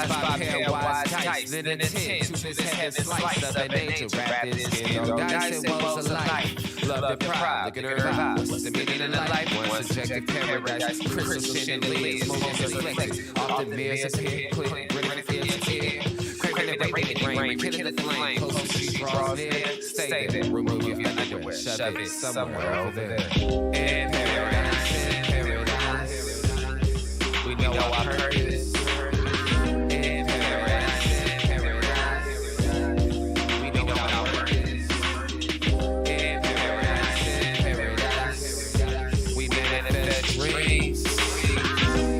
5 pair wise kites, then attend to this heaven slice of their nature. Wrap this skin on dice and woes of life. Love deprived, look at her vibes. What's the meaning of life? One subjective paradise, Christian lives, most reflected. Often mirrors appear, quick, ready for fears appear. Craving the rain, killing the flame. Close to she draws near, stay there. Remove your underwear, shove it somewhere over there. In paradise, we know our purpose. In paradise, we know our purpose. In paradise, we manifest dreams.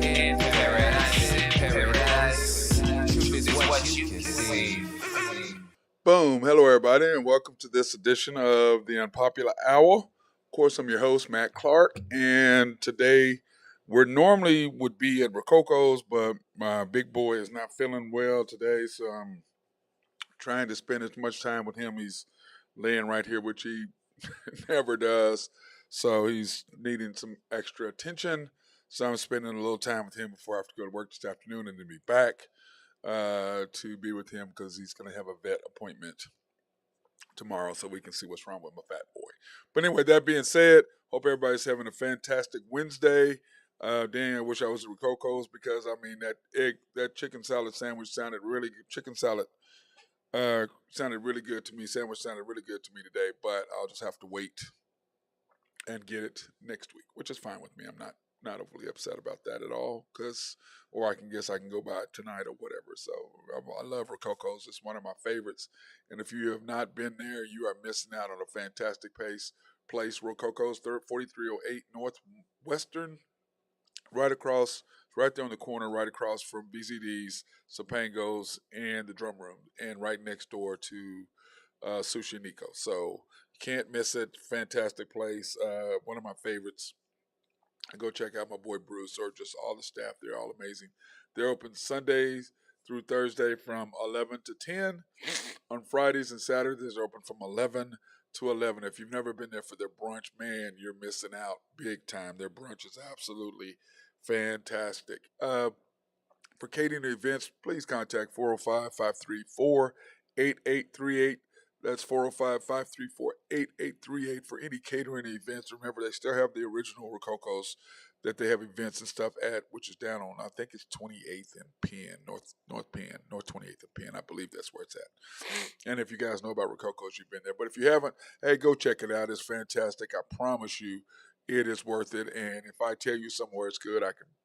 In paradise, truth is what you can see. Boom. Hello, everybody, and welcome to this edition of the Unpopular Hour. Of course, I'm your host, Matt Clark, and today we normally would be at Rococo's, but my big boy is not feeling well today, so I'm trying to spend as much time with him. He's laying right here, which he never does, so he's needing some extra attention, so I'm spending a little time with him before I have to go to work this afternoon and then be back to be with him because he's going to have a vet appointment tomorrow so we can see what's wrong with my fat boy. But anyway, that being said, hope everybody's having a fantastic Wednesday. Dang, I wish I was at Rococo's because, I mean, that chicken salad sandwich sounded really good. Chicken salad sounded really good to me. Sandwich sounded really good to me today, but I'll just have to wait and get it next week, which is fine with me. I'm not overly upset about that at all, or I can go by it tonight or whatever. So I love Rococo's. It's one of my favorites. And if you have not been there, you are missing out on a fantastic place. Rococo's, 4308 Northwestern, right there on the corner, right across from BZD's, Sopango's, and the Drum Room, and right next door to Sushi Nico. So you can't miss it. Fantastic place. One of my favorites. Go check out my boy Bruce or just all the staff. They're all amazing. They're open Sundays through Thursday from 11 to 10. On Fridays and Saturdays, they're open from 11 to 11. If you've never been there for their brunch, man, you're missing out big time. Their brunch is absolutely fantastic. For catering events, please contact 405-534-8838. That's 405-534-8838 for any catering events. Remember, they still have the original Rococo's that they have events and stuff at, which is down on, I think it's 28th and Penn, North 28th and Penn. I believe that's where it's at. And if you guys know about Rococo's, you've been there. But if you haven't, hey, go check it out. It's fantastic. I promise you, it is worth it. And if I tell you somewhere it's good,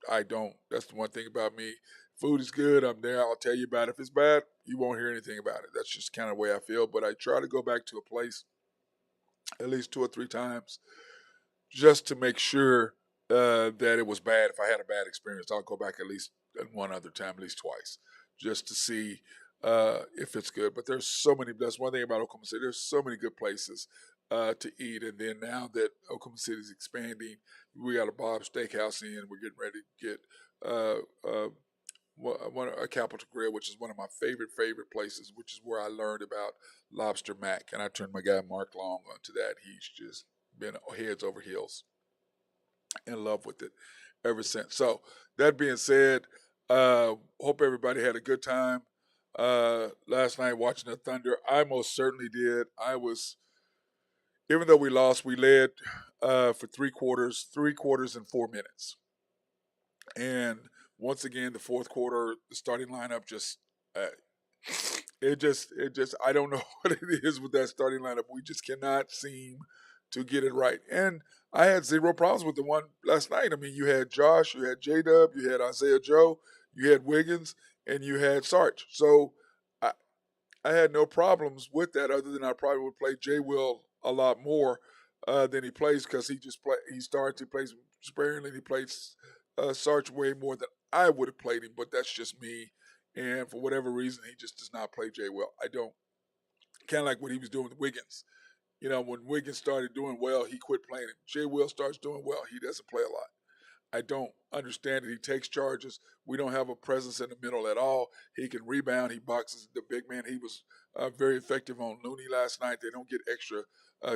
I don't. That's the one thing about me. Food is good, I'm there, I'll tell you about it. If it's bad, you won't hear anything about it. That's just kind of the way I feel. But I try to go back to a place at least 2 or 3 times just to make sure that it was bad. If I had a bad experience, I'll go back at least one other time, at least twice, just to see if it's good. But there's so many, that's one thing about Oklahoma City, there's so many good places to eat. And then now that Oklahoma City is expanding, we got a Bob's Steakhouse in, we're getting ready to get a Capitol Grill, which is one of my favorite places, which is where I learned about lobster mac, and I turned my guy Mark Long onto that. He's just been heads over heels in love with it ever since. So that being said, hope everybody had a good time last night watching the Thunder. I most certainly did. Even though we lost, we led for 3 quarters and 4 minutes, and once again, the fourth quarter, the starting lineup I don't know what it is with that starting lineup. We just cannot seem to get it right. And I had zero problems with the one last night. I mean, you had Josh, you had J-Dub, you had Isaiah Joe, you had Wiggins, and you had Sarge. So I had no problems with that, other than I probably would play J. Will a lot more than he plays, because he started to play sparingly. He plays Sarge way more than I would have played him, but that's just me. And for whatever reason, he just does not play Jay well. I don't. Kind of like what he was doing with Wiggins. You know, when Wiggins started doing well, he quit playing him. Jay Will starts doing well, he doesn't play a lot. I don't understand it. He takes charges. We don't have a presence in the middle at all. He can rebound. He boxes the big man. He was very effective on Looney last night. They don't get extra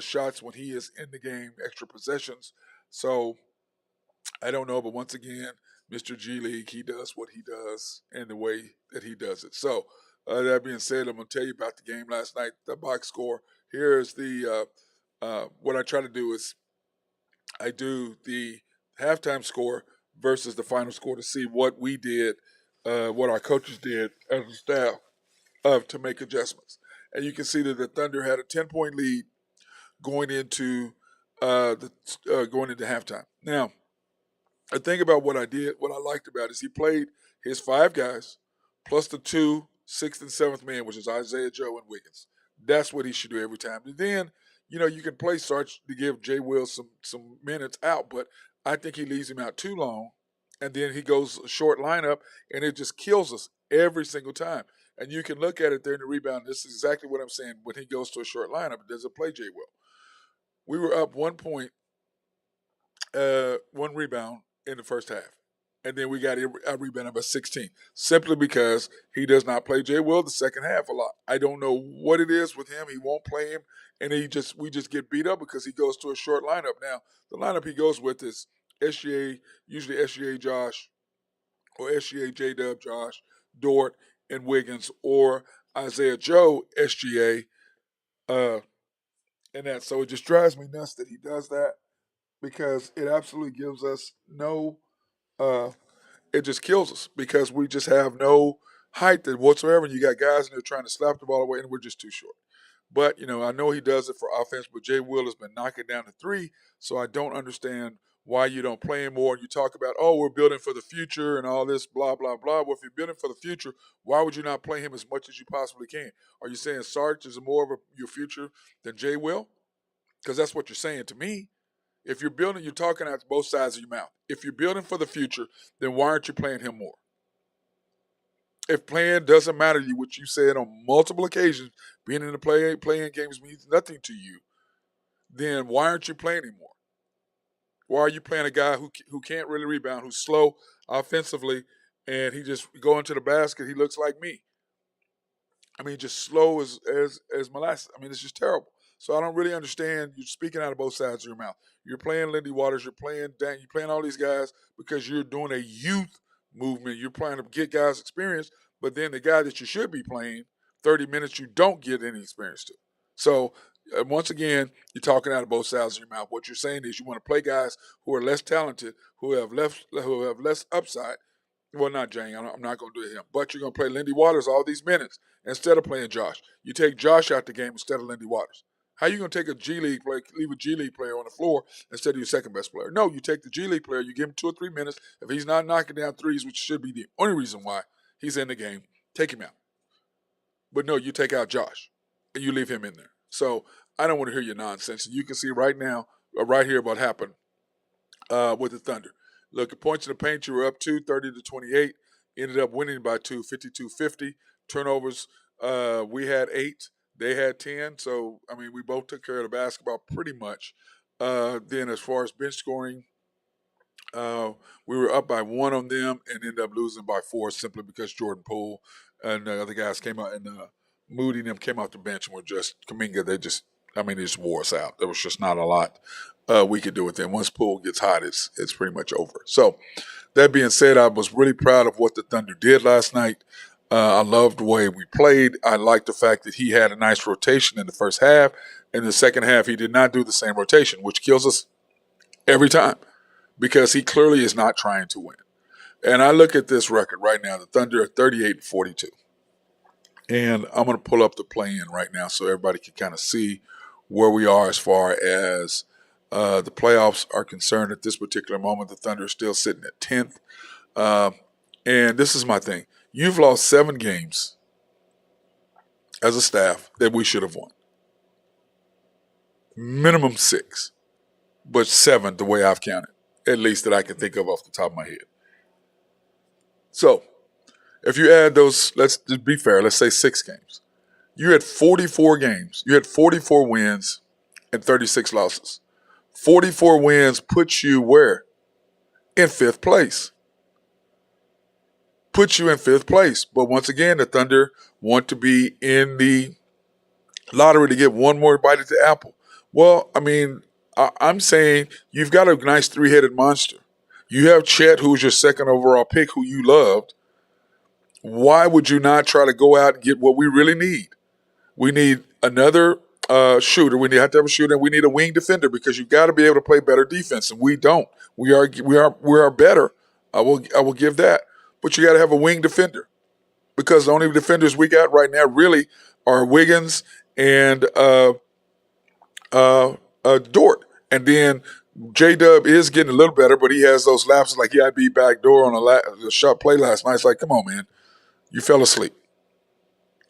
shots when he is in the game, extra possessions. So I don't know, but once again, Mr. G League, he does what he does and the way that he does it. So, that being said, I'm going to tell you about the game last night, the box score. Here's the what I try to do is I do the halftime score versus the final score to see what we did, what our coaches did as a staff to make adjustments. And you can see that the Thunder had a 10-point lead going into going into halftime. Now, the thing about what I did, what I liked about it is he played his five guys plus the two sixth and seventh men, which is Isaiah Joe and Wiggins. That's what he should do every time. And then, you can play Sarge to give Jay Will some minutes out, but I think he leaves him out too long, and then he goes a short lineup, and it just kills us every single time. And you can look at it there in the rebound. This is exactly what I'm saying. When he goes to a short lineup, it doesn't play Jay Will. We were up 1 point, one rebound in the first half. And then we got a rebound of a 16, simply because he does not play Jay Will the second half a lot. I don't know what it is with him. He won't play him, and we just get beat up because he goes to a short lineup. Now, the lineup he goes with is SGA, usually SGA Josh, or SGA J-Dub Josh, Dort, and Wiggins, or Isaiah Joe, SGA, uh, and that. So it just drives me nuts that he does that, because it absolutely gives us no uh, it just kills us, because we just have no height whatsoever. You got guys in there trying to slap the ball away, and we're just too short. But, I know he does it for offense, but Jay Will has been knocking down the three, so I don't understand why you don't play him more. You talk about, oh, we're building for the future and all this, blah, blah, blah. Well, if you're building for the future, why would you not play him as much as you possibly can? Are you saying Sarge is more of your future than Jay Will? Because that's what you're saying to me. If you're building, you're talking out both sides of your mouth. If you're building for the future, then why aren't you playing him more? If playing doesn't matter to you, which you said on multiple occasions, being in the playing games means nothing to you, then why aren't you playing him more? Why are you playing a guy who can't really rebound, who's slow offensively, and he just go into the basket? He looks like me. I mean, just slow as molasses. I mean, it's just terrible. So I don't really understand. You're speaking out of both sides of your mouth. You're playing Lindy Waters. You're playing Dan. You're playing all these guys because you're doing a youth movement. You're trying to get guys experience, but then the guy that you should be playing 30 minutes, you don't get any experience to. So once again, you're talking out of both sides of your mouth. What you're saying is you want to play guys who are less talented, who have less upside. Well, not Jane. I'm not going to do him. But you're going to play Lindy Waters all these minutes instead of playing Josh. You take Josh out the game instead of Lindy Waters. How are you going to take a G League player, leave a G League player on the floor instead of your second best player? No, you take the G League player, you give him 2 or 3 minutes. If he's not knocking down threes, which should be the only reason why he's in the game, take him out. But no, you take out Josh and you leave him in there. So I don't want to hear your nonsense. And you can see right now, right here, what happened with the Thunder. Look, at points in the paint, you were up 30-28. Ended up winning by 2, 52-50. Turnovers, we had 8. They had 10. So, I mean, we both took care of the basketball pretty much. Then as far as bench scoring, we were up by 1 on them and ended up losing by 4 simply because Jordan Poole and the other guys came out, and Moody and them came off the bench and were just, Kuminga, they just wore us out. There was just not a lot we could do with them. Once Poole gets hot, it's pretty much over. So that being said, I was really proud of what the Thunder did last night. I loved the way we played. I liked the fact that he had a nice rotation in the first half. In the second half, he did not do the same rotation, which kills us every time, because he clearly is not trying to win. And I look at this record right now, the Thunder are 38-42. And I'm going to pull up the play-in right now so everybody can kind of see where we are as far as the playoffs are concerned. At this particular moment, the Thunder are still sitting at 10th. And this is my thing. You've lost 7 games as a staff that we should have won. Minimum 6, but 7 the way I've counted, at least that I can think of off the top of my head. So if you add those, let's just be fair, let's say 6 games. You had 44 games. You had 44 wins and 36 losses. 44 wins puts you where? In 5th place. Puts you in 5th place. But once again, the Thunder want to be in the lottery to get one more bite at the apple. Well, I mean, I'm saying you've got a nice 3-headed monster. You have Chet, who's your second overall pick, who you loved. Why would you not try to go out and get what we really need? We need another shooter. We have to have a shooter, and we need a wing defender because you got to be able to play better defense, and we don't. We are better. I will give that, but you got to have a wing defender because the only defenders we got right now really are Wiggins and Dort, and then J Dub is getting a little better, but he has those lapses like he had beat back door on a shot play last night. It's like, come on, man, you fell asleep,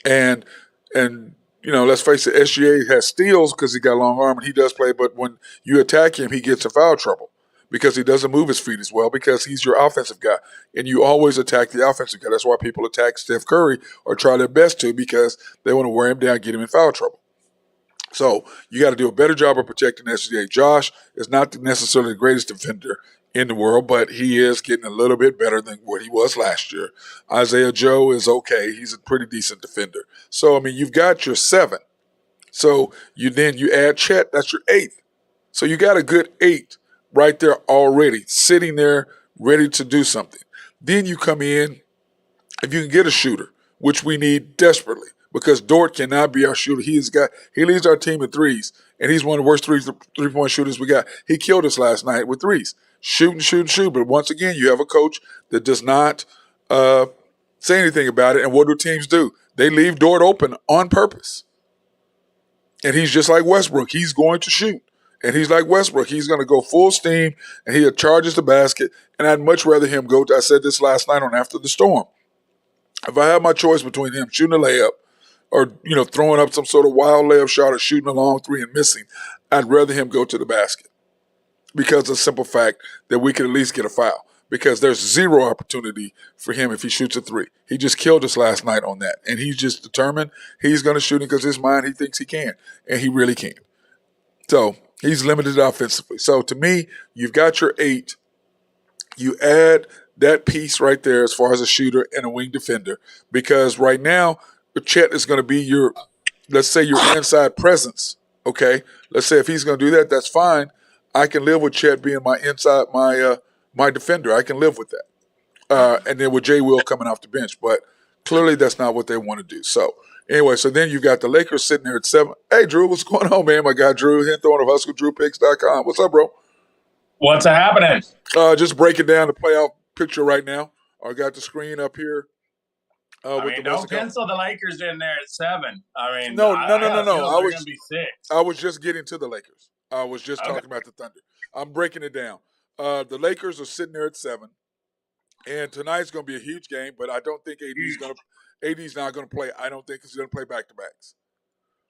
and let's face it, SGA has steals because he got a long arm and he does play, but when you attack him, he gets in foul trouble because he doesn't move his feet as well because he's your offensive guy, and you always attack the offensive guy. That's why people attack Steph Curry or try their best to because they want to wear him down, get him in foul trouble. So you got to do a better job of protecting SGA. Josh is not necessarily the greatest defender in the world, but he is getting a little bit better than what he was last year. Isaiah Joe is okay. He's a pretty decent defender. So, I mean, you've got your 7. So you add Chet, that's your 8th. So you got a good 8 right there already, sitting there ready to do something. Then you come in, if you can get a shooter, which we need desperately, because Dort cannot be our shooter. He leads our team in threes, and he's one of the worst three-point shooters we got. He killed us last night with threes. Shoot. But once again, you have a coach that does not say anything about it. And what do teams do? They leave Dort open on purpose. And he's just like Westbrook. He's going to shoot. And he's like Westbrook. He's going to go full steam, and he charges the basket. And I'd much rather him go. I said this last night on After the Storm. If I have my choice between him shooting a layup or, throwing up some sort of wild layup shot or shooting a long 3 and missing, I'd rather him go to the basket because of the simple fact that we could at least get a foul because there's zero opportunity for him if he shoots a 3. He just killed us last night on that, and he's just determined he's going to shoot it because his mind he thinks he can, and he really can. So he's limited offensively. So to me, you've got your 8. You add that piece right there as far as a shooter and a wing defender because right now Chet is going to be your, let's say, your inside presence. Okay, let's say if he's going to do that, that's fine. I can live with Chet being my inside, my defender. I can live with that. And then with Jay Will coming off the bench, but clearly that's not what they want to do. So anyway, so then you've got the Lakers sitting there at 7. Hey, Drew, what's going on, man? My guy Drew Hinthorn of HustleDrewPicks.com. What's up, bro? What's happening? Just breaking down the playoff picture right now. I got the screen up here. Don't pencil the Lakers in there at 7. No. They're going to be 6. I was just getting to the Lakers. I was just talking about the Thunder. I'm breaking it down. The Lakers are sitting there at 7, and tonight's going to be a huge game. But I don't think AD's not going to play. I don't think he's going to play back-to-backs.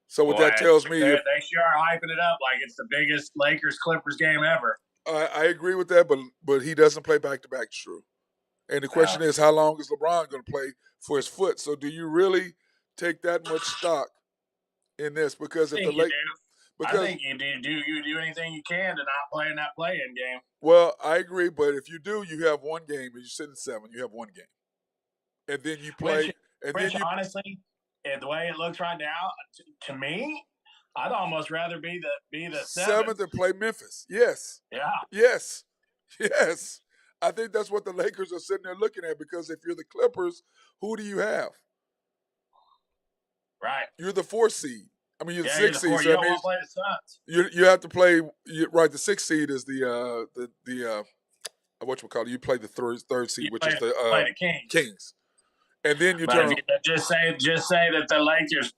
So what that tells me, they sure are hyping it up like it's the biggest Lakers-Clippers game ever. I agree with that, but he doesn't play back-to-back, true. And the question is, how long is LeBron going to play for his foot? So do you really take that much stock in this? Because if I think you do anything you can to not play in that play-in game. Well, I agree, but if you do, you have one game. If you sit in 7, you have one game, and then you play. Honestly, the way it looks right now, to me, I'd almost rather be the 7th and play Memphis. Yes. Yeah. Yes. I think that's what the Lakers are sitting there looking at because if you're the Clippers, who do you have? Right. You're the 4th seed. I mean, you're the 6th seed. So you don't want to play the Suns. You have to play. Right, the 6th seed is the what you call it? You play the third seed, which is the Kings. And then you turn. Just say that the Lakers,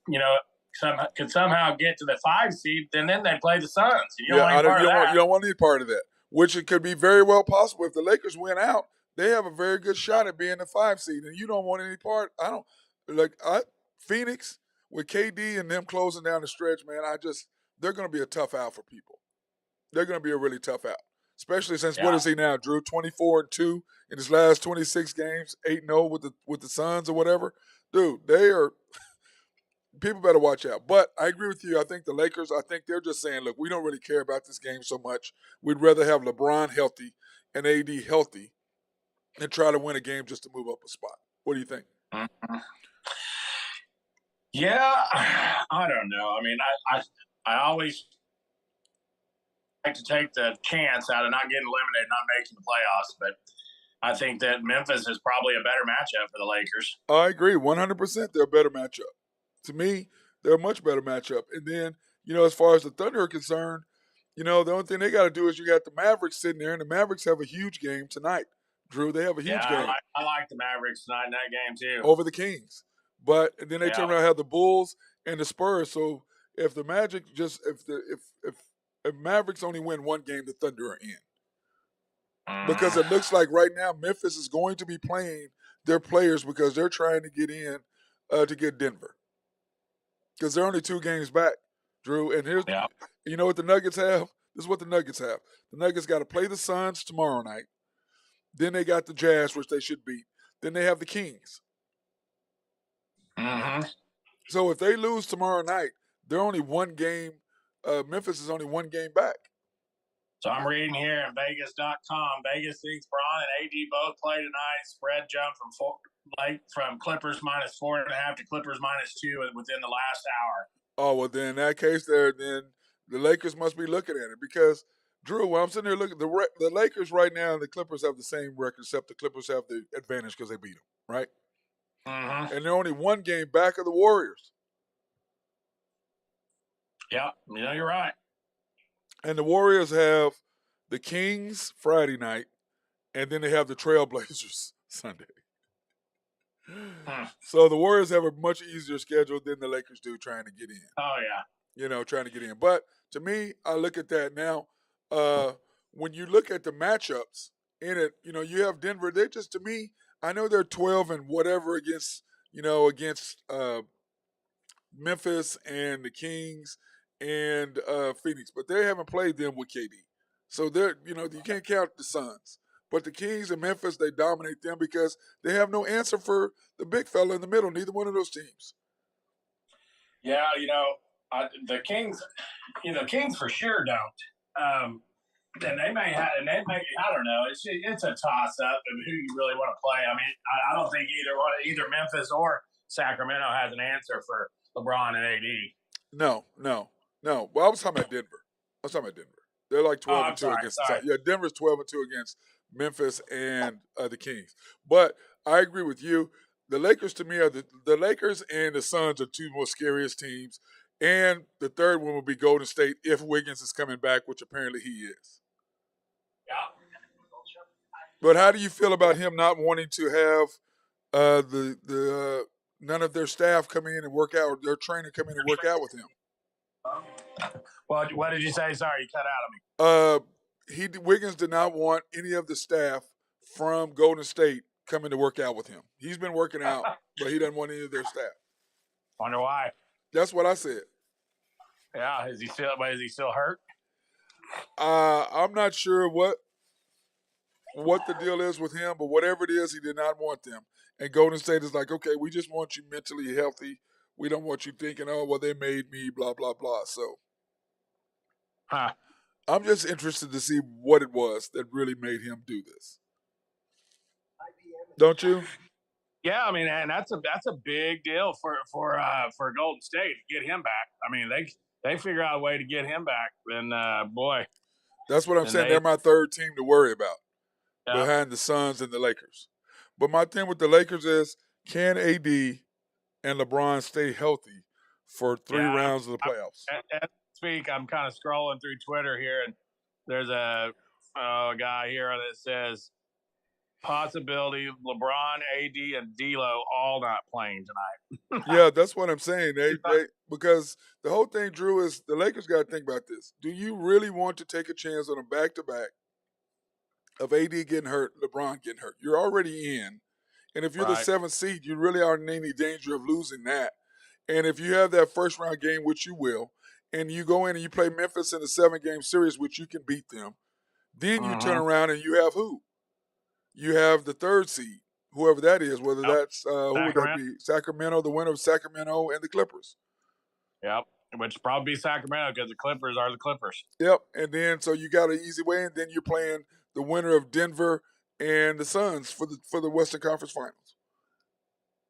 could somehow get to the 5 seed, then they play the Suns. You don't want any part of that. Which it could be very well possible if the Lakers win out. They have a very good shot at being the 5 seed, and you don't want any part. Phoenix with KD and them closing down the stretch, man. They're going to be a tough out for people. They're going to be a really tough out, especially since what is he now, Drew? 24-2 in his last 26 games, 8-0 with the Suns or whatever. Dude, they are. People better watch out. But I agree with you. I think the Lakers, they're just saying, look, we don't really care about this game so much. We'd rather have LeBron healthy and AD healthy and try to win a game just to move up a spot. What do you think? Mm-hmm. Yeah, I don't know. I mean, I always like to take the chance out of not getting eliminated, not making the playoffs, but I think that Memphis is probably a better matchup for the Lakers. I agree, 100%. They're a better matchup. To me, they're a much better matchup. And then, as far as the Thunder are concerned, the only thing they got to do is you got the Mavericks sitting there, and the Mavericks have a huge game tonight. Drew, they have a huge game. I like the Mavericks tonight in that game too. Over the Kings. But then they turn around and have the Bulls and the Spurs. So if the Magic if Mavericks only win one game, the Thunder are in. Because it looks like right now Memphis is going to be playing their players because they're trying to get in to get Denver. Because they're only 2 games back, Drew. And here's you know what the Nuggets have? This is what the Nuggets have. The Nuggets got to play the Suns tomorrow night. Then they got the Jazz, which they should beat. Then they have the Kings. Mm-hmm. So if they lose tomorrow night, they're only 1 game. Memphis is only 1 game back. So I'm reading here in Vegas.com. Vegas thinks Bron and AD both play tonight. Spread jump from Clippers -4.5 to Clippers -2 within the last hour. Oh, well, then in that case, then the Lakers must be looking at it because, Drew, when I'm sitting there looking, the Lakers right now and the Clippers have the same record, except the Clippers have the advantage because they beat them, right? Mm-hmm. And they're only 1 game back of the Warriors. Yeah, you're right. And the Warriors have the Kings Friday night, and then they have the Trailblazers Sunday. So the Warriors have a much easier schedule than the Lakers do trying to get in. Oh, yeah. Trying to get in. But to me, I look at that now. When you look at the matchups in it, you have Denver. They're just, to me, I know they're 12 and whatever against Memphis and the Kings and Phoenix, but they haven't played them with KD. So they're, you can't count the Suns. But the Kings and Memphis, they dominate them because they have no answer for the big fella in the middle. Neither one of those teams. Yeah, the Kings, Kings for sure don't. And they may have, I don't know. It's a toss up of who you really want to play. I mean, I don't think either Memphis or Sacramento has an answer for LeBron and AD. No. Well, I was talking about Denver. They're like 12-2 against. Yeah, Denver's 12-2 against Memphis and the Kings. But I agree with you. The Lakers, to me, are the Lakers and the Suns are 2 most scariest teams. And the third one will be Golden State if Wiggins is coming back, which apparently he is. Yeah. But how do you feel about him not wanting to have none of their staff come in and work out, or their trainer come in and work out with him? Well, what did you say? Sorry, you cut out of me. Wiggins did not want any of the staff from Golden State coming to work out with him. He's been working out, but he doesn't want any of their staff. Wonder why? That's what I said. Yeah, is he still hurt? I'm not sure what the deal is with him, but whatever it is, he did not want them. And Golden State is like, okay, we just want you mentally healthy. We don't want you thinking, oh, well, they made me, blah, blah, blah. So I'm just interested to see what it was that really made him do this. Don't you? Yeah, I mean, and that's a big deal for Golden State to get him back. I mean, they figure out a way to get him back, and boy, that's what I'm saying. They're my third team to worry about behind the Suns and the Lakers. But my thing with the Lakers is, can AD and LeBron stay healthy for 3 rounds of the playoffs? As speak, I'm kind of scrolling through Twitter here, and there's a guy here that says possibility LeBron, AD, and D'Lo all not playing tonight. Yeah, that's what I'm saying. They because the whole thing, Drew, is the Lakers got to think about this. Do you really want to take a chance on a back-to-back of AD getting hurt, LeBron getting hurt? You're already in. And if you're the 7th seed, you really aren't in any danger of losing that. And if you have that first-round game, which you will, and you go in and you play Memphis in a 7-game series, which you can beat them, then you turn around and you have who? You have the 3rd seed, whoever that is, whether that's who would that be? Sacramento, the winner of Sacramento and the Clippers. Yep, which would probably be Sacramento because the Clippers are the Clippers. Yep, and then so you got an easy way, and then you're playing the winner of Denver and the Suns for the Western Conference Finals.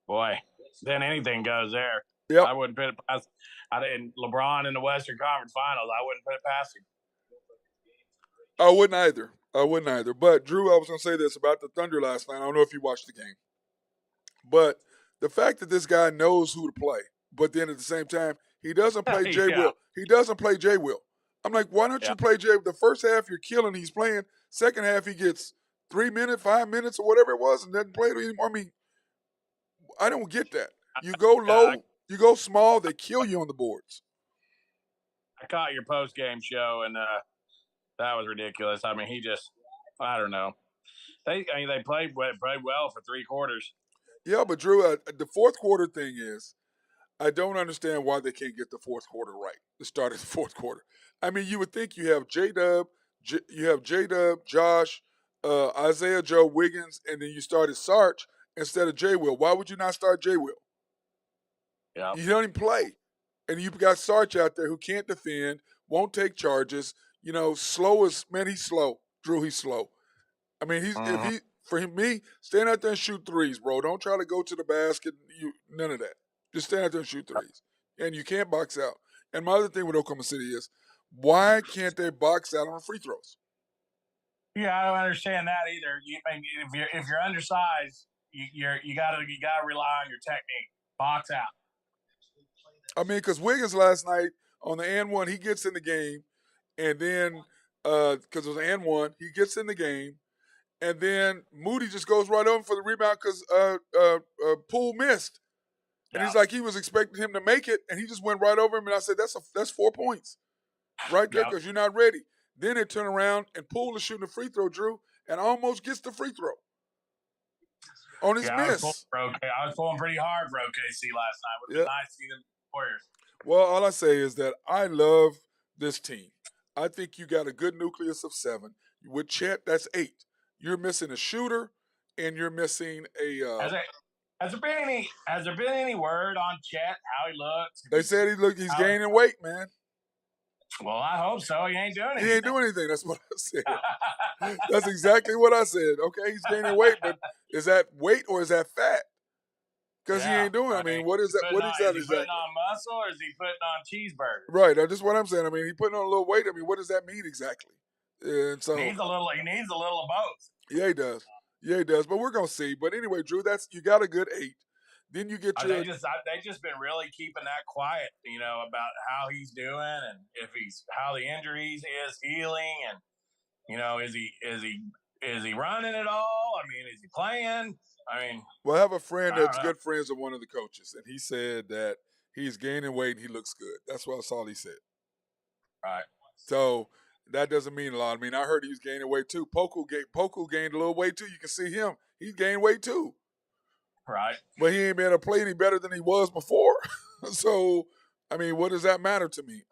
Boy, then anything goes there. Yep. I wouldn't put it past. LeBron in the Western Conference Finals, I wouldn't put it past him. I wouldn't either. But Drew, I was gonna say this about the Thunder last night. I don't know if you watched the game, but the fact that this guy knows who to play, but then at the same time he doesn't play Jay Yeah. Will. He doesn't play Jay Will. I'm like, why don't Yeah. you play Jay? The first half you're killing. He's playing. Second half he gets 3 minutes, 5 minutes, or whatever it was, and doesn't play it anymore. I mean, I don't get that. You go low, you go small, they kill you on the boards. I caught your post game show, and that was ridiculous. I mean, I don't know. They played well for 3 quarters. Yeah, but Drew, the fourth quarter thing is, I don't understand why they can't get the fourth quarter right. The start of the fourth quarter. I mean, you would think you have J-Dub, Josh, Isaiah Joe Wiggins, and then you started Sarge instead of J Will. Why would you not start J Will? Yeah. You don't even play. And you've got Sarge out there who can't defend, won't take charges, slow as, man, he's slow. Drew, he's slow. I mean, stand out there and shoot threes, bro. Don't try to go to the basket. None of that. Just stand out there and shoot threes. And you can't box out. And my other thing with Oklahoma City is, why can't they box out on free throws? Yeah, I don't understand that either. If you're undersized, you gotta rely on your technique. Box out. I mean, because Wiggins last night on the and one, he gets in the game, and then because it was an and one, he gets in the game, and then Moody just goes right over for the rebound because Poole missed. And he's like, he was expecting him to make it, and he just went right over him. And I said, that's 4 points right there because you're not ready. Then they turn around, and Poole is shooting a free throw, Drew, and almost gets the free throw on his miss. I was pulling pretty hard for OKC last night. Would have been nice to see them Warriors. Well, all I say is that I love this team. I think you got a good nucleus of 7. With Chet, that's 8. You're missing a shooter, and you're missing a. Has there been any word on Chet, how he looks? They said he's gaining weight, man. Well, I hope so. He ain't doing anything. He ain't doing anything. That's what I said. That's exactly what I said. Okay, he's gaining weight, but is that weight or is that fat? Because he ain't doing. I mean, what is that? What exactly? Is he putting on muscle or is he putting on cheeseburger? Right. That's just what I'm saying. I mean, he putting on a little weight. I mean, what does that mean exactly? And so he needs a little of both. Yeah, he does. Yeah, he does. But we're gonna see. But anyway, Drew, you got a good 8. Then you get your. They just been really keeping that quiet, about how he's doing and how the injuries is healing, and is he running at all? I mean, is he playing? I mean, well, I have a friend that's good friends with one of the coaches, and he said that he's gaining weight and he looks good. That's all he said. Right. So that doesn't mean a lot. I mean, I heard he was gaining weight too. Poku gained a little weight too. You can see him. He's gained weight too. Right. But he ain't been able to play any better than he was before. So, I mean, what does that matter to me?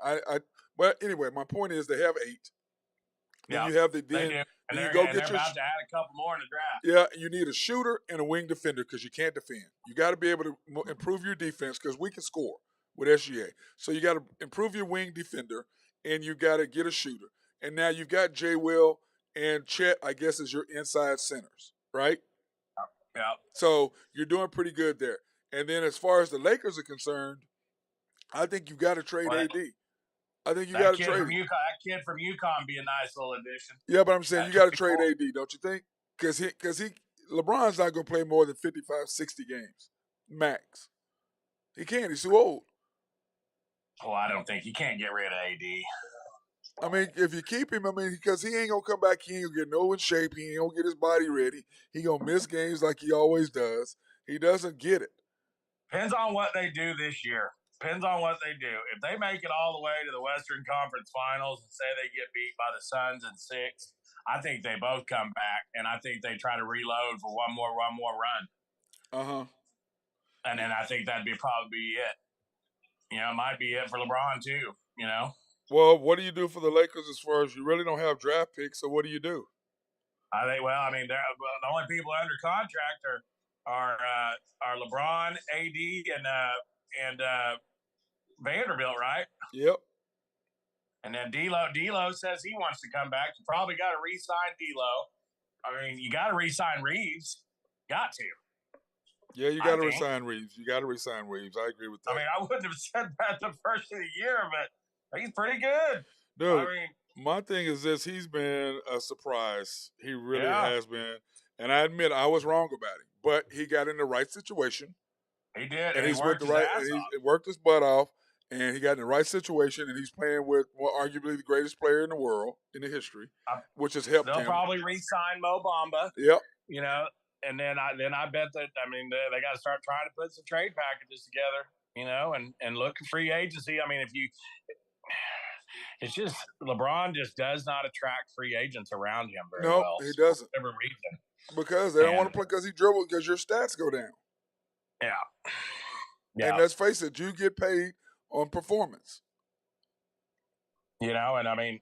But anyway, my point is they have 8. Then you have you go get your. They're about to add a couple more in the draft. Yeah, you need a shooter and a wing defender because you can't defend. You got to be able to improve your defense because we can score with SGA. So you got to improve your wing defender and you got to get a shooter. And now you've got J. Will and Chet, I guess, as your inside centers, right? Yeah. So you're doing pretty good there. And then as far as the Lakers are concerned, I think you've got to trade AD. I think you got to trade him. That kid from UConn be a nice little addition. Yeah, but I'm saying you got to trade AD, don't you think? Because LeBron's not going to play more than 55, 60 games max. He can't. He's too old. Well, I don't think you can't get rid of AD. I mean, if you keep him, because he ain't going to come back. He ain't going to get no in shape. He ain't going to get his body ready. He going to miss games like he always does. He doesn't get it. Depends on what they do this year. Depends on what they do. If they make it all the way to the Western Conference Finals and say they get beat by the Suns in 6, I think they both come back, and I think they try to reload for one more run. Uh-huh. And then I think that'd probably be it. It might be it for LeBron too, Well, what do you do for the Lakers as far as you really don't have draft picks, so what do you do? I think, the only people under contract are LeBron, AD, and Vanderbilt, right? Yep. And then D'Lo says he wants to come back. You probably got to re-sign D'Lo. I mean, you got to re-sign Reeves. Got to. Yeah, you got to re-sign Reeves. You got to re-sign Reeves. I agree with that. I mean, I wouldn't have said that the first of the year, but he's pretty good. Dude, My thing is this: he's been a surprise. He really Yeah. has been, and I admit I was wrong about him. But he got in the right situation, He did, and he he's with worked the his right, ass and off. he worked his butt off, and he got in the right situation, and he's playing with arguably the greatest player in the world in the history, which has helped They'll him. probably re-sign Mo Bamba. Yep. You know, and then I bet that they got to start trying to put some trade packages together. You know, and look at free agency. I mean, it's just LeBron just does not attract free agents around him very No, well. he doesn't. For whatever reason. Because they don't want to play because he dribbled because your stats go down. Yeah. And let's face it, you get paid on performance. You know, and I mean,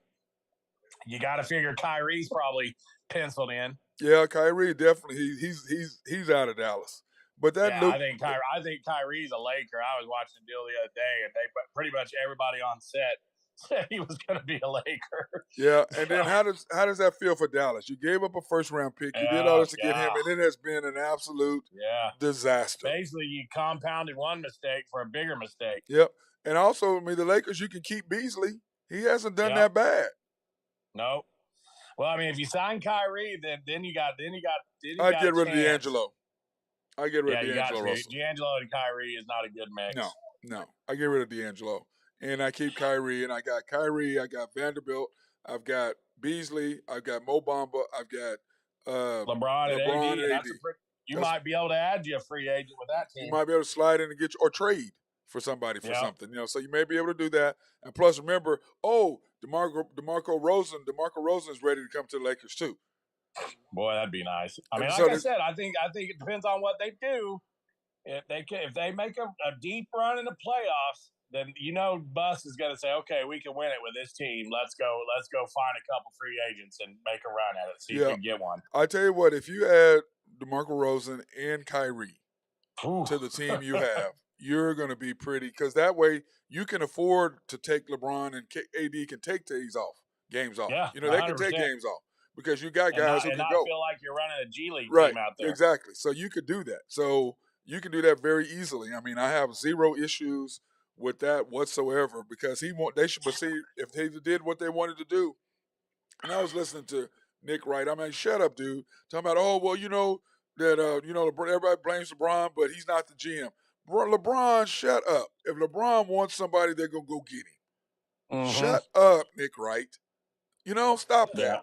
you got to figure Kyrie's probably penciled in. Yeah, Kyrie definitely he's out of Dallas. But that I think Kyrie's a Laker. I was watching the deal the other day, and they pretty much everybody on set said he was going to be a Laker. Yeah, and then how does that feel for Dallas? You gave up a first round pick. You did all this to get him, and it has been an absolute disaster. Basically, you compounded one mistake for a bigger mistake. Yep, and also, I mean, the Lakers, you can keep Beasley. He hasn't done that bad. Nope. Well, I mean, if you sign Kyrie, then you got I'd get rid of D'Angelo. I get rid of D'Angelo Russell. D'Angelo and Kyrie is not a good mix. No. I get rid of D'Angelo. And I keep Kyrie, and I got Kyrie, I got Vanderbilt, I've got Beasley, I've got Mo Bamba, I've got LeBron and AD. You might be able to add you a free agent with that team. You might be able to slide in and get you or trade for somebody for something. So you may be able to do that. And plus, remember, DeMarco Rosen is ready to come to the Lakers too. Boy, that'd be nice. I mean, like I said, I think it depends on what they do. If they make a deep run in the playoffs, then Bus is going to say, okay, we can win it with this team. Let's go find a couple free agents and make a run at it. See if we can get one. I tell you what, if you add DeMarco Rosen and Kyrie to the team you have, you're going to be pretty, because that way you can afford to take LeBron, and AD can take games off. Yeah, they can take games off. Because you got guys who can go. Feel like you're running a G League team out there. Exactly. So you could do that. So you can do that very easily. I mean, I have zero issues with that whatsoever, because they should see if they did what they wanted to do. And I was listening to Nick Wright. I mean, shut up, dude. Talking about, everybody blames LeBron, but he's not the GM. LeBron, shut up. If LeBron wants somebody, they're gonna go get him. Mm-hmm. Shut up, Nick Wright. Stop that. Yeah.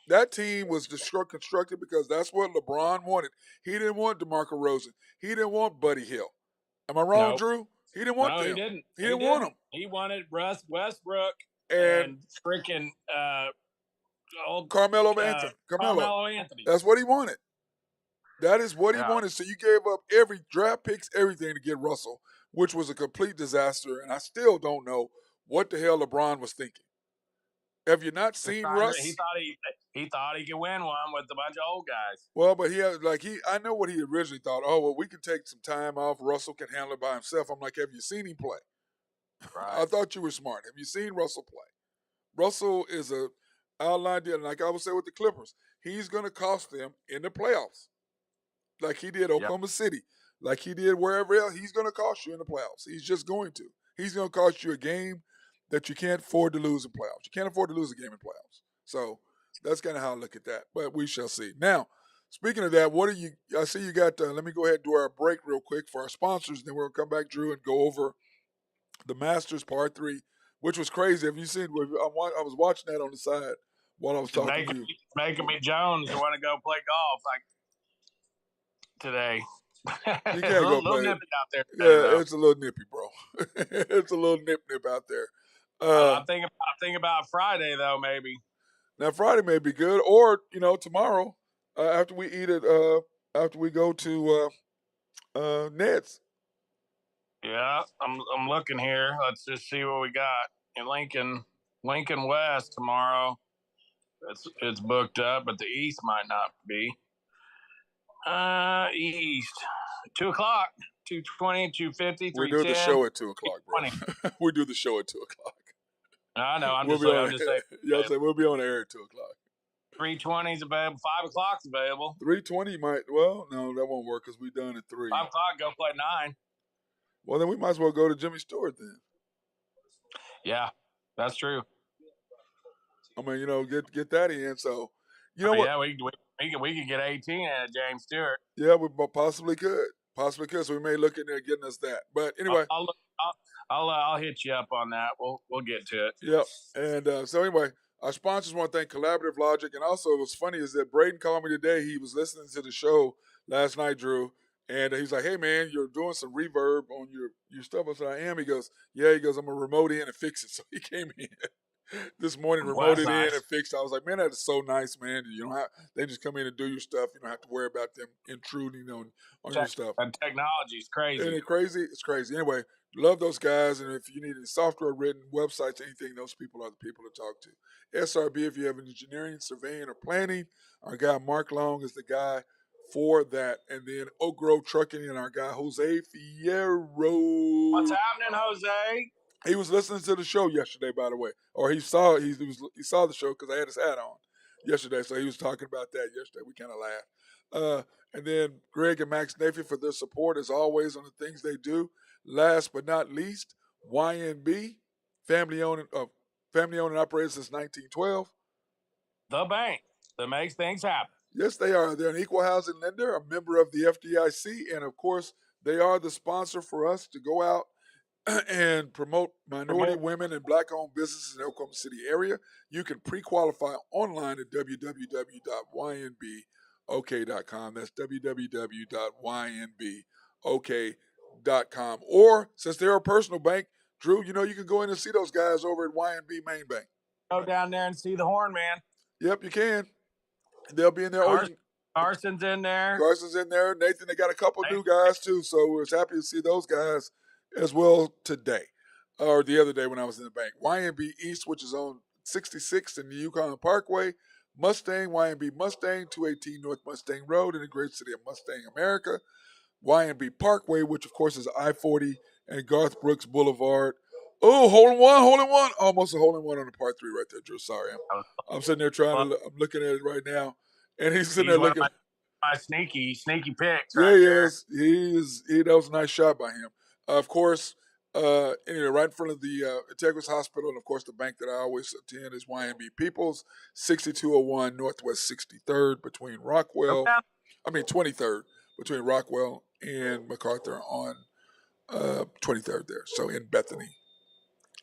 That team was constructed because that's what LeBron wanted. He didn't want DeMarco Rosen. He didn't want Buddy Hill. Am I wrong, Drew? He didn't want them. He didn't. He didn't want them. He wanted Russ Westbrook and freaking old Carmelo Anthony. Carmelo Anthony. That's what he wanted. That is what he wanted. So you gave up every draft picks, everything to get Russell, which was a complete disaster. And I still don't know what the hell LeBron was thinking. Have you not seen Russ? He thought he could win one with a bunch of old guys. Well, but I know what he originally thought. Oh, well, we can take some time off. Russell can handle it by himself. I'm like, have you seen him play? Right. I thought you were smart. Have you seen Russell play? Russell is a outline deal. Like I would say with the Clippers, he's going to cost them in the playoffs. Like he did Oklahoma City. Like he did wherever else. He's going to cost you in the playoffs. He's just going to. He's going to cost you a game that you can't afford to lose in playoffs. You can't afford to lose a game in playoffs. So that's kind of how I look at that. But we shall see. Now, speaking of that, I see you got, let me go ahead and do our break real quick for our sponsors. And then we'll come back, Drew, and go over the Masters Part 3, which was crazy. Have you seen, I was watching that on the side while I was talking to you. Making me Jones to want to go play golf today. You can't go play. Nippy out there today, though. It's a little nippy, bro. It's a little nip out there. I'm thinking about Friday though, maybe. Now Friday may be good, or tomorrow after we eat it, after we go to Ned's. Yeah, I'm looking here. Let's just see what we got in Lincoln West tomorrow. It's booked up, but the East might not be. East 2:00, 2:20, 2:50. We do the show at 2:00, bro. We do the show at 2:00. I know. I'm just saying. Y'all say we'll be on air at 2:00. 3:20 is available. 5:00 is available. 3:20 might. Well, no, that won't work because we're done at 3. 5:00, go play 9. Well, then we might as well go to Jimmy Stewart then. Yeah, that's true. I mean, get that in. So, you know what? Yeah, we could get 18 out of James Stewart. Yeah, we possibly could. Possibly could. So we may look into getting us that. But anyway, I'll hit you up on that. We'll get to it. yep. And so anyway, our sponsors want to thank Collaborative Logic, and also what's funny is that Braden called me today. He was listening to the show last night, Drew, and he's like, "Hey man, you're doing some reverb on your stuff." I said, "I am." He goes, "Yeah." He goes, "I'm gonna remote in and fix it." So he came in this morning, remoted in and fixed. I was like, "Man, that is so nice, man. You don't have they just come in and do your stuff. You don't have to worry about them intruding on your stuff." And technology is crazy. Isn't it crazy? It's crazy. Anyway, love those guys. And if you need any software written, websites, anything, those people are the people to talk to. SRB, if you have engineering, surveying, or planning, our guy Mark Long is the guy for that. And then Oak Grove Trucking and our guy Jose Fierro. What's happening, Jose? He was listening to the show yesterday, by the way, or he saw the show because I had his hat on yesterday, so he was talking about that yesterday. We kind of laughed. And then Greg and Max Nafy for their support as always on the things they do. Last but not least, YNB, family owned and operated since 1912. The bank that makes things happen. Yes, they are. They're an equal housing lender, a member of the FDIC, and of course, they are the sponsor for us to go out and promote minority, women, and black-owned businesses in the Oklahoma City area. You can pre-qualify online at www.ynbok.com. That's www.ynbok.com. Or, since they're a personal bank, Drew, you can go in and see those guys over at YNB Main Bank. Go down there and see the Horn Man. Yep, you can. They'll be in there. Carson's in there. Carson's in there. Nathan, they got a couple new guys, too, so we're happy to see those guys as well today, or the other day when I was in the bank. YNB East, which is on 66th and the Yukon Parkway. Mustang, YNB Mustang, 218 North Mustang Road in the great city of Mustang, America. YNB Parkway, which of course is I-40 and Garth Brooks Boulevard. Oh, hole in one. Almost a hole in one on the part 3 right there, Drew. Sorry. I'm sitting there I'm looking at it right now. And he's sitting there looking. My sneaky picks. Yeah, he is. That was a nice shot by him. Of course, anyway, right in front of the Integris Hospital, and of course, the bank that I always attend is YNB Peoples, 6201 Northwest 23rd between 23rd between Rockwell and MacArthur on 23rd there. So in Bethany.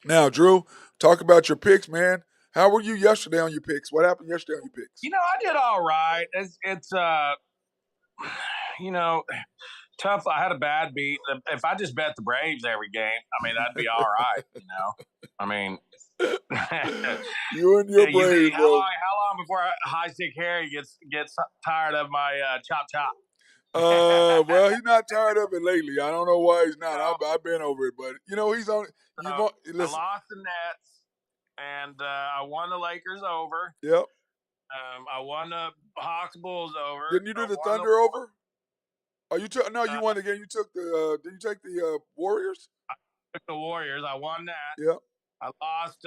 Now, Drew, talk about your picks, man. How were you yesterday on your picks? What happened yesterday on your picks? I did all right. It's tough. I had a bad beat. If I just bet the Braves every game, that'd be all right. You and your Braves, how long before High Stick Harry gets tired of my chop? Well, he's not tired of it lately. I don't know why he's not. I've been over it, but he's on. I lost the Nets, and I won the Lakers over. Yep. I won the Hawks Bulls over. Didn't you do the Thunder over? Oh, you took you won the game. You took the. Did you take the Warriors? I took the Warriors. I won that. Yep. I lost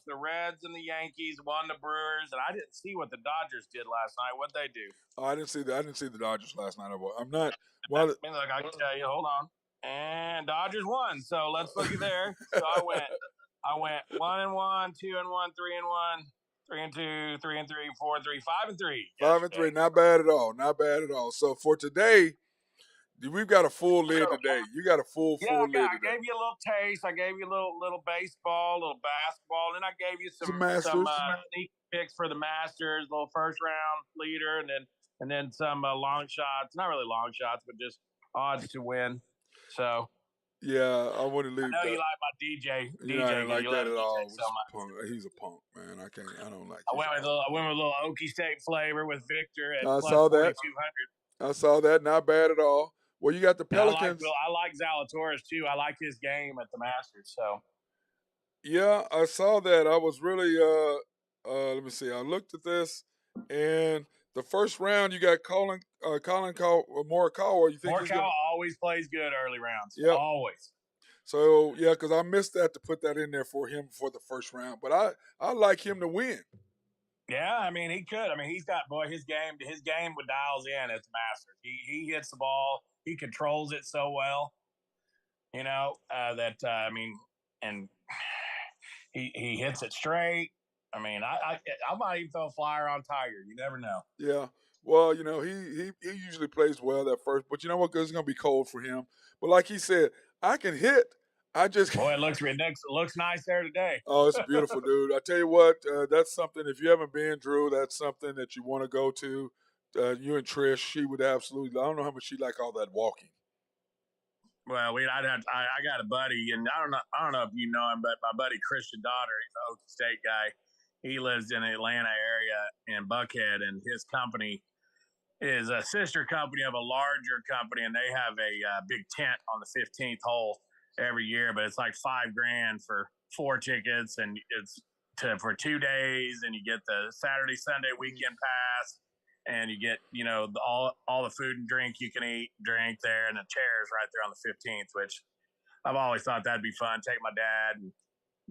the Reds and the Yankees. Won the Brewers, and I didn't see what the Dodgers did last night. What'd they do? Oh, I didn't see that. I didn't see the Dodgers last night. I'm not. Look, I can tell you. Hold on. And Dodgers won. So let's look at there. So I went 1-1, 2-1, 3-1, 3-2, 3-3, 4-3, 5-3. 5-3. Not bad at all. Not bad at all. So for today, we've got a full lid today. You got a full lid today. I gave you a little taste. I gave you a little baseball, a little basketball, and then I gave you some sneak picks for the Masters, a little first round leader, and then some long shots. Not really long shots, but just odds to win. So. Yeah, I wouldn't leave. I know you like my DJ. Yeah, I didn't like that at all. He's a punk, man. I don't like. I went with a little Okie State flavor with Victor at I saw that. 4,200. I saw that. Not bad at all. Well, you got the Pelicans. I like Zalatoris too. I like his game at the Masters. So. Yeah, I saw that. I was really. Let me see. I looked at this, and the first round you got Morikawa. You think Morikawa always plays good early rounds. Yeah, always. So yeah, because I missed that to put that in there for him for the first round. But I like him to win. Yeah, he could. He's got his game with dials in at the Masters. He hits the ball. He controls it so well. And he hits it straight. I mean, I might even throw a flyer on Tiger. You never know. Yeah. Well, he usually plays well that first, but you know what? 'Cause it's gonna be cold for him. But like he said, I can hit. I just Boy, it looks nice there today. Oh, it's beautiful, dude. I tell you what, that's something. If you haven't been, Drew, that's something that you want to go to. You and Trish, she would absolutely. I don't know how much she like all that walking. Well, I got a buddy, and I don't know if you know him, but my buddy Christian Daughter, he's an Oklahoma State guy. He lives in the Atlanta area in Buckhead, and his company is a sister company of a larger company, and they have a big tent on the 15th hole every year. But it's like $5,000 for 4 tickets, and it's for 2 days, and you get the Saturday Sunday weekend pass, and you get all the food and drink you can drink there, and the chairs right there on the 15th. Which I've always thought that'd be fun. Take my dad and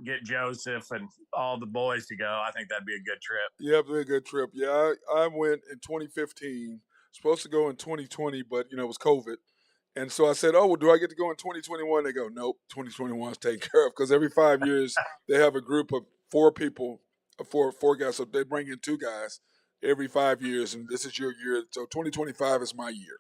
get Joseph and all the boys to go. I think that'd be a good trip. Yeah, it'd be a good trip. Yeah, I went in 2015. Supposed to go in 2020, but it was COVID. And so I said, "Oh, well, do I get to go in 2021?" They go, "Nope, 2021 is taken care of." Because every 5 years they have a group of 4 people, four guys. So they bring in 2 guys every 5 years, and this is your year. So 2025 is my year.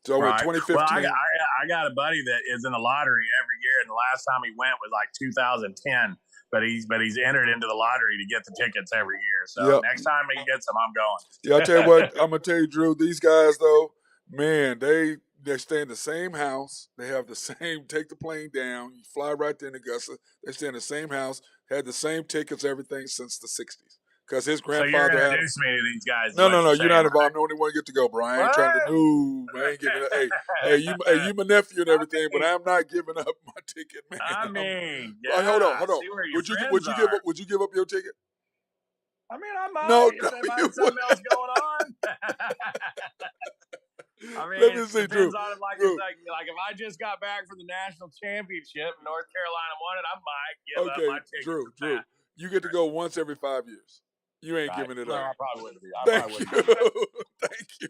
So I went Right. Well, 2015. I got a buddy that is in the lottery every year, and the last time he went was like 2010. But he's entered into the lottery to get the tickets every year. So Yep. next time he gets them, I'm going. Yeah, I tell you what, I'm gonna tell you, Drew. These guys, though, man, they stay in the same house. They have the same. Take the plane down. You fly right there in Augusta. They stay in the same house. Had the same tickets, everything since the '60s. Because his So you're grandfather had them. introducing me to these guys. No, is what no, no. you're You're not saying, involved. I'm the only one get to go, bro. I ain't trying to. What? No, I ain't giving up. Hey, you my nephew and everything, but I'm not giving up my ticket, man. I mean, Well, yeah. hold on. I see where your friends are. Would you give up your ticket? I mean, I might No, if no, there you might be something else going on. I mean, Let me it see, depends Drew. on it. Like, Drew. like if I just got back from the national championship and North Carolina won it, I might give up Okay, my ticket. Drew, you get to go once every 5 years. You ain't Right. giving it No, up. I probably wouldn't be. Thank you. Thank you.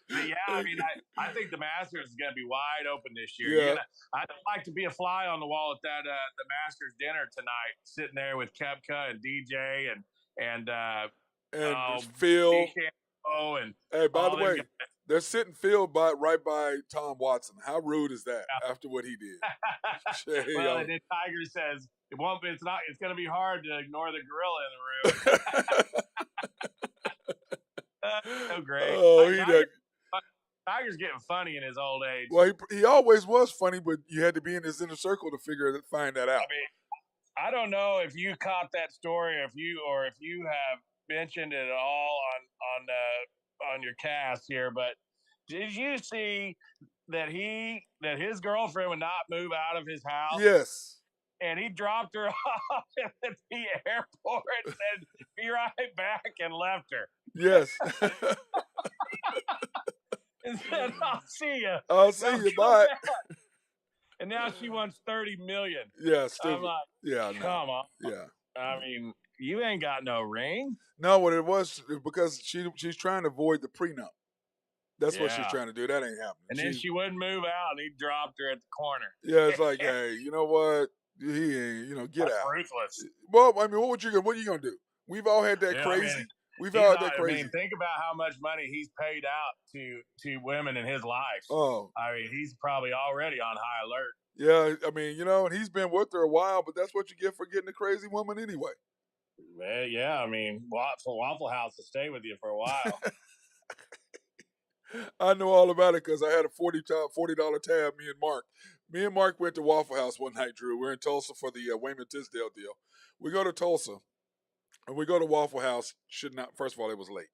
But yeah, I mean, I think the Masters is going to be wide open this year. Yeah. I'd like to be a fly on the wall at that the Masters dinner tonight, sitting there with Kepka and DJ and Phil. DeChambeau and Hey, by the all them way, guys. they're sitting Phil right by Tom Watson. How rude is that after what he did? Well, and then Tiger says it won't be. It's not. It's going to be hard to ignore the gorilla in the room. So great. Oh, Tiger's getting funny in his old age. Well, he always was funny, but you had to be in his inner circle to find that out. I mean, I don't know if you caught that story, or if you have mentioned it at all on your cast here, but did you see that his girlfriend would not move out of his house? Yes. And he dropped her off at the airport and said, "Be right back," and left her. Yes. And said, "I'll see you. I'll see you. Bye." And now she wants $30 million. Yeah, stupid. I'm like, yeah, come on. Yeah. I mean, you ain't got no ring. No, what it was because she's trying to avoid the prenup. That's what she's trying to do. That ain't happening. And then she wouldn't move out, and he dropped her at the corner. Yeah, it's like, hey, you know what? He ain't, get That's out. ruthless. Well, I mean, what are you gonna do? We've all had that crazy. We've all had that crazy. I mean, think about how much money he's paid out to women in his life. Oh, I mean, he's probably already on high alert. Yeah, I mean, and he's been with her a while, but that's what you get for getting a crazy woman anyway. Well, yeah, I mean, Waffle House to stay with you for a while. I know all about it because I had a $40 tab. Me and Mark went to Waffle House one night. Drew, we're in Tulsa for the Wayman Tisdale deal. We go to Tulsa, and we go to Waffle House. First of all, it was late,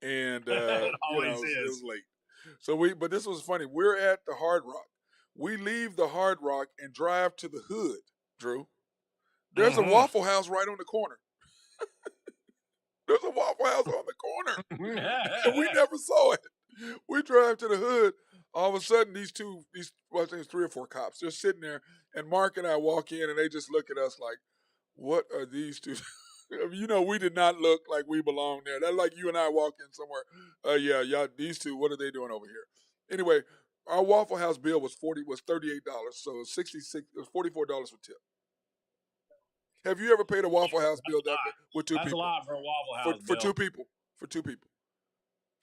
and it always is. It was late. But this was funny. We're at the Hard Rock. We leave the Hard Rock and drive to the hood. Drew, there's a Waffle House right on the corner. There's a Waffle House on the corner, and we never saw it. We drive to the hood. All of a sudden, I think it's 3 or 4 cops. They're sitting there, and Mark and I walk in, and they just look at us like, "What are these two?" We did not look like we belong there. That's like you and I walk in somewhere. Yeah, these two. What are they doing over here? Anyway, our Waffle House bill was $38, so $66. It was $44 for tip. Have you ever paid a Waffle House bill with two That's people? a lot for a Waffle House For bill. 2 people. For 2 people.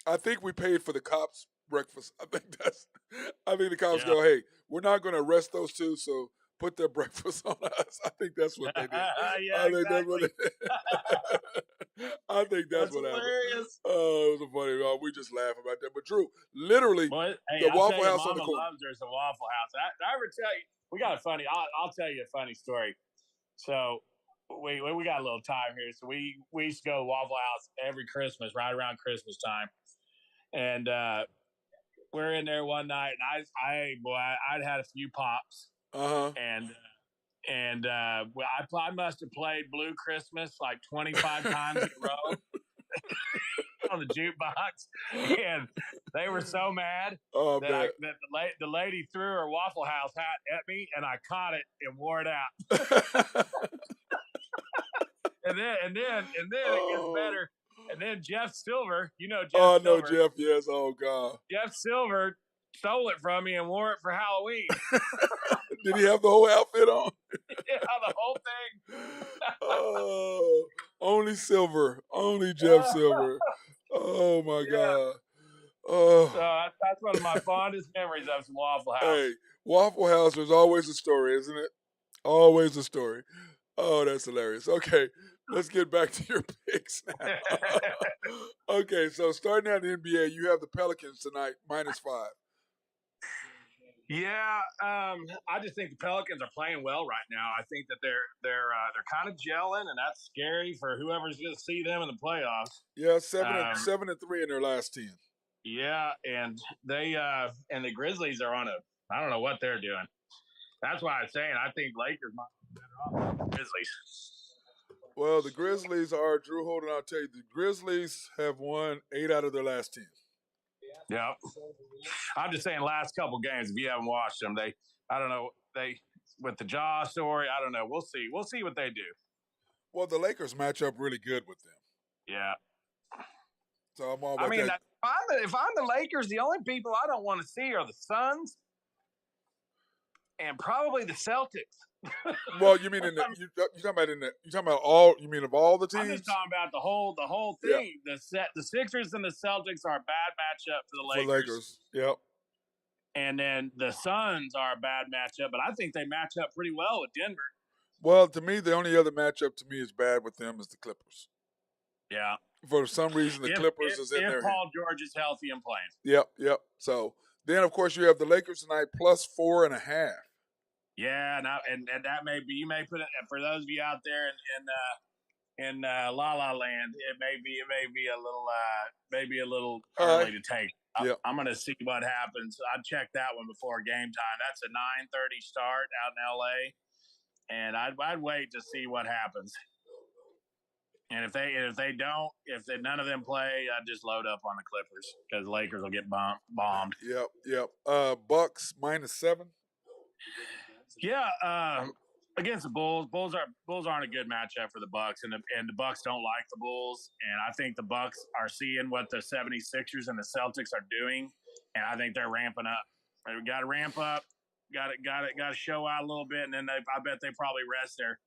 I think we paid for the cops' breakfast. I think the cops go, hey, we're not going to arrest those two, so put their breakfast on us. I think that's what they did. Yeah, exactly. I think that's what hilarious. happened. Oh, it was funny. We just laugh about that. But Drew, literally, Hey, the I'll Waffle tell you, House on Mama the corner. loves her some Waffle House. I ever tell you, we got a funny. I'll tell you a funny story. So we got a little time here. So we used to go to Waffle House every Christmas, right around Christmas time, and we're in there one night, and I'd had a few pops, and I must have played Blue Christmas like 25 times in a row on the jukebox, and they were so mad that the lady threw her Waffle House hat at me, and I caught it and wore it out. and then it gets better. And then Jeff Silver, you know Jeff Silver. Oh, no, Jeff, yes. Oh, God. Jeff Silver stole it from me and wore it for Halloween. Did he have the whole outfit on? Yeah, the whole thing. Oh, only Silver. Only Jeff Silver. Oh, my God. So that's one of my fondest memories of some Waffle House. Hey, Waffle House is always a story, isn't it? Always a story. Oh, that's hilarious. Okay, let's get back to your picks now. Okay, so starting out in the NBA, you have the Pelicans tonight, -5. Yeah, I just think the Pelicans are playing well right now. I think that they're kind of gelling, and that's scary for whoever's going to see them in the playoffs. Yeah, 7-3 in their last 10. Yeah, and they and the Grizzlies are on I don't know what they're doing. That's why I'm saying I think Lakers might be better off than the Grizzlies. Well, the Grizzlies are, Drew Holden, I'll tell you, the Grizzlies have won 8 out of their last 10. Yeah. I'm just saying last couple games, if you haven't watched them, I don't know, with the Jaw story, I don't know. We'll see. We'll see what they do. Well, the Lakers match up really good with them. Yeah. So I'm all about that. If I'm the Lakers, the only people I don't want to see are the Suns and probably the Celtics. Well, you mean you talking about all? You mean of all the teams? I'm just talking about the whole thing. Yeah. The Sixers and the Celtics are a bad matchup for the Lakers. For Lakers, yep. And then the Suns are a bad matchup, but I think they match up pretty well with Denver. Well, to me, the only other matchup to me is bad with them is the Clippers. Yeah. For some reason, the Clippers is in there. If Paul George is healthy and playing. Yep. So then, of course, you have the Lakers tonight +4.5. Yeah, and that may be, you may put it, for those of you out there in La La Land, it may be a little early to take. I'm going to see what happens. I'd check that one before game time. That's a 9:30 start out in LA, and I'd wait to see what happens. And if none of them play, I'd just load up on the Clippers because the Lakers will get bombed. Yep. Bucks -7. Yeah, against the Bulls. Bulls aren't a good matchup for the Bucks, and the Bucks don't like the Bulls. And I think the Bucks are seeing what the 76ers and the Celtics are doing, and I think they're ramping up. They got to ramp up. Got to show out a little bit, and then I bet they probably rest their.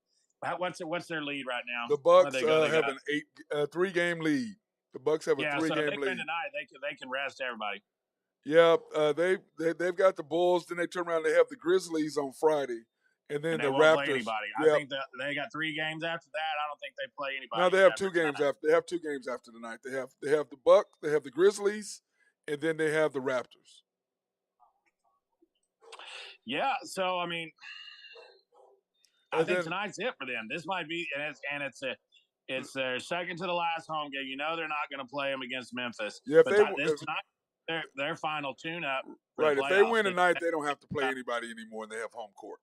What's their lead right now? The Bucks have an 3-game lead. The Bucks have a 3-game lead. So if they win tonight, they can rest everybody. Yeah, they've got the Bulls. Then they turn around. They have the Grizzlies on Friday, and then the Raptors. Play anybody. I think that they got 3 games after that. I don't think they play anybody. No, they have 2 games after. They have 2 games after tonight. They have the Bucks. They have the Grizzlies, and then they have the Raptors. Yeah. So I mean, I think tonight's it for them. This might be, and it's their second to the last home game. You know they're not going to play them against Memphis. Yeah, tonight, their final tune-up. Right. If they win tonight, they don't have to play anybody anymore, and they have home court.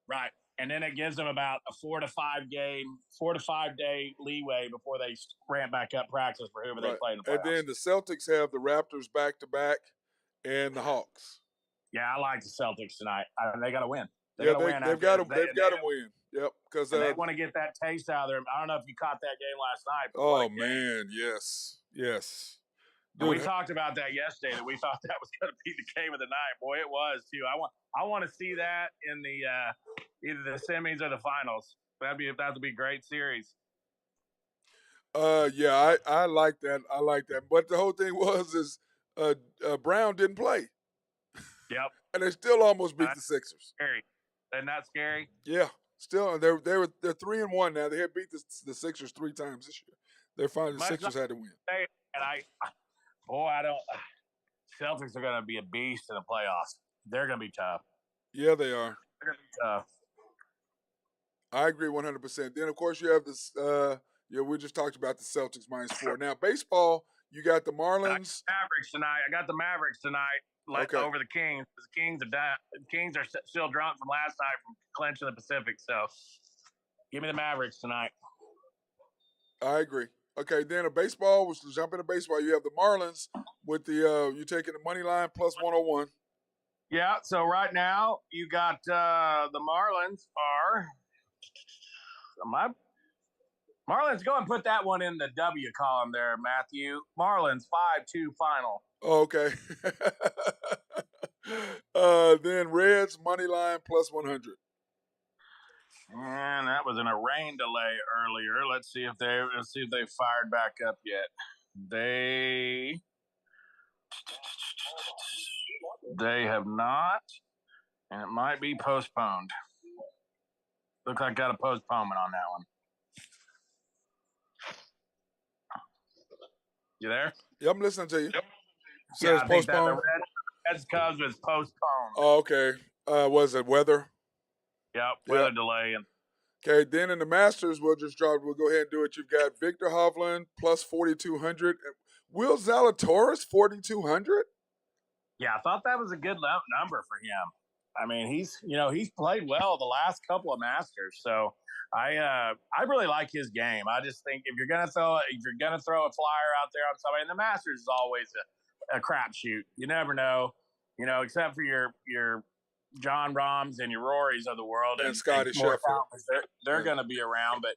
Right. And then it gives them about a 4 to 5 day leeway before they ramp back up practice for whoever they play in the playoffs. And then the Celtics have the Raptors back-to-back and the Hawks. Yeah, I like the Celtics tonight. They got to win. They've got to win. Yep, because they want to get that taste out of there. I don't know if you caught that game last night. Oh man, yes. Dude, we talked about that yesterday. That we thought that was going to be the game of the night. Boy, it was too. I want to see that in the either the semis or the finals. That'd be a great series. Yeah, I like that. I like that. But the whole thing is Brown didn't play, Yep. and they still almost beat the Sixers. Scary. Isn't that scary? Yeah, still they're 3-1 now. They had beat the Sixers 3 times this year. They're finally the Sixers had to win. And I don't. Celtics are going to be a beast in the playoffs. They're going to be tough. Yeah, they are. They're going to be tough. I agree 100%. Then of course you have this. We just talked about the Celtics -4. Now baseball, you got the Marlins. I got the Mavericks tonight. Over the Kings. The Kings are done. The Kings are still drunk from last night from clinching the Pacific. So, give me the Mavericks tonight. I agree. Okay, then a baseball. Let's jump into baseball. You have the Marlins with the you taking the money line plus 101. Yeah. So right now you got the Marlins are. Marlins, go and put that one in the W column there, Matthew. Marlins 5-2 final. Oh, okay. Then Reds money line plus 100. And that was in a rain delay earlier. Let's see if they fired back up yet. They have not, and it might be postponed. Looks like got a postponement on that one. You there? Yeah, I'm listening to you. Yep. Says I postponed. think that the Reds Cubs was postponed. Oh, okay. Was it weather? Yep, weather delay. Okay, then in the Masters, we'll go ahead and do it. You've got Victor Hovland plus 4,200. Will Zalatoris 4,200? Yeah, I thought that was a good number for him. I mean, he's played well the last couple of Masters, so I really like his game. I just think if you're gonna throw a flyer out there on somebody, and the Masters is always a crapshoot. You never know, except for your John Rahms and your Rorys of the world and Scotty Scheffler. They're going to be around, but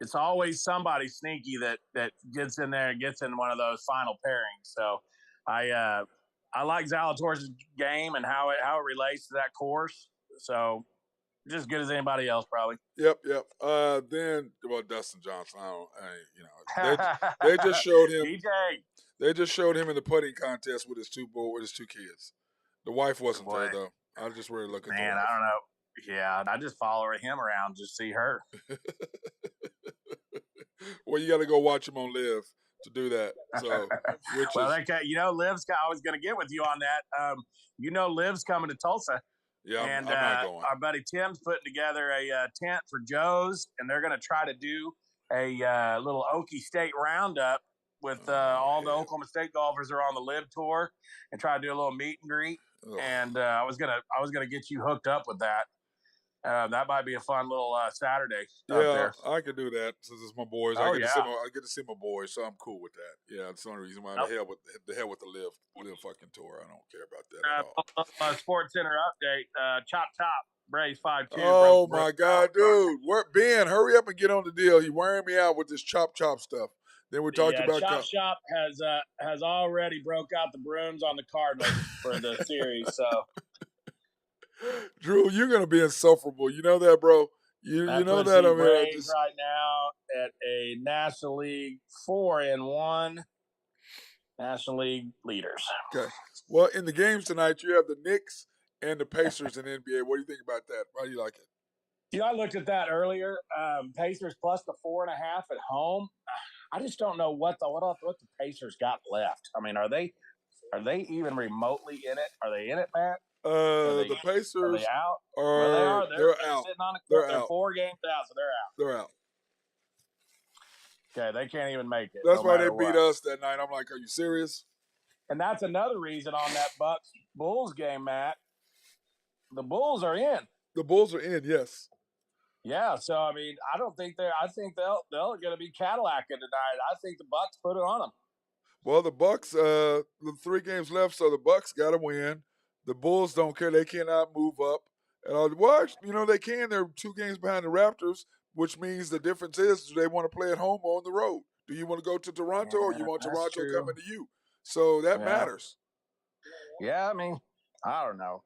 it's always somebody sneaky that gets in there and gets in one of those final pairings. So I like Zalatoris' game and how it relates to that course. So just as good as anybody else, probably. Yep. Then Dustin Johnson. They just showed him. DJ. They just showed him in the putting contest with his two kids. The wife wasn't there though. I just really look at I don't know. Yeah, I just follow him around, just see her. Well, you got to go watch him on Live to do that. So, Liv's. I was going to get with you on that. Liv's coming to Tulsa. Yeah, and I'm not going. Our buddy Tim's putting together a tent for Joe's, and they're going to try to do a little Okie State roundup with all the Oklahoma State golfers are on the Live tour, and try to do a little meet and greet. Oh. And I was gonna get you hooked up with that. That might be a fun little Saturday. Yeah, I could do that since it's my boys. I get to see my boys, so I'm cool with that. Yeah, that's the only reason why the hell with the live fucking tour. I don't care about that at all. Sports Center update. Chop Braves 5-2. Oh my God, dude! Ben, hurry up and get on the deal. You're wearing me out with this chop stuff. Then we talked about Chop Shop has already broke out the brooms on the Cardinals for the series. So, Drew, you're gonna be insufferable. You know that, bro. You know that. I mean, right now at a National League 4-1, National League leaders. Okay. Well, in the games tonight, you have the Knicks and the Pacers in the NBA. What do you think about that? How do you like it? I looked at that earlier. Pacers plus the 4.5 at home. I just don't know what the Pacers got left. I mean, are they even remotely in it? Are they in it, Matt? The Pacers are they out? They're out. Sitting on they're 4 games out, so they're out. They're out. Okay, they can't even make it. That's why they beat us that night. I'm like, are you serious? And that's another reason on that Bucks Bulls game, Matt. The Bulls are in. The Bulls are in, yes. Yeah, so I mean, I think they're going to be Cadillacing tonight. I think the Bucks put it on them. Well, the Bucks, the 3 games left, so the Bucks got to win. The Bulls don't care; they cannot move up. And they can. They're 2 games behind the Raptors, which means the difference is do they want to play at home or on the road? Do you want to go to Toronto or you want Toronto coming to you? So that matters. Yeah, I mean, I don't know.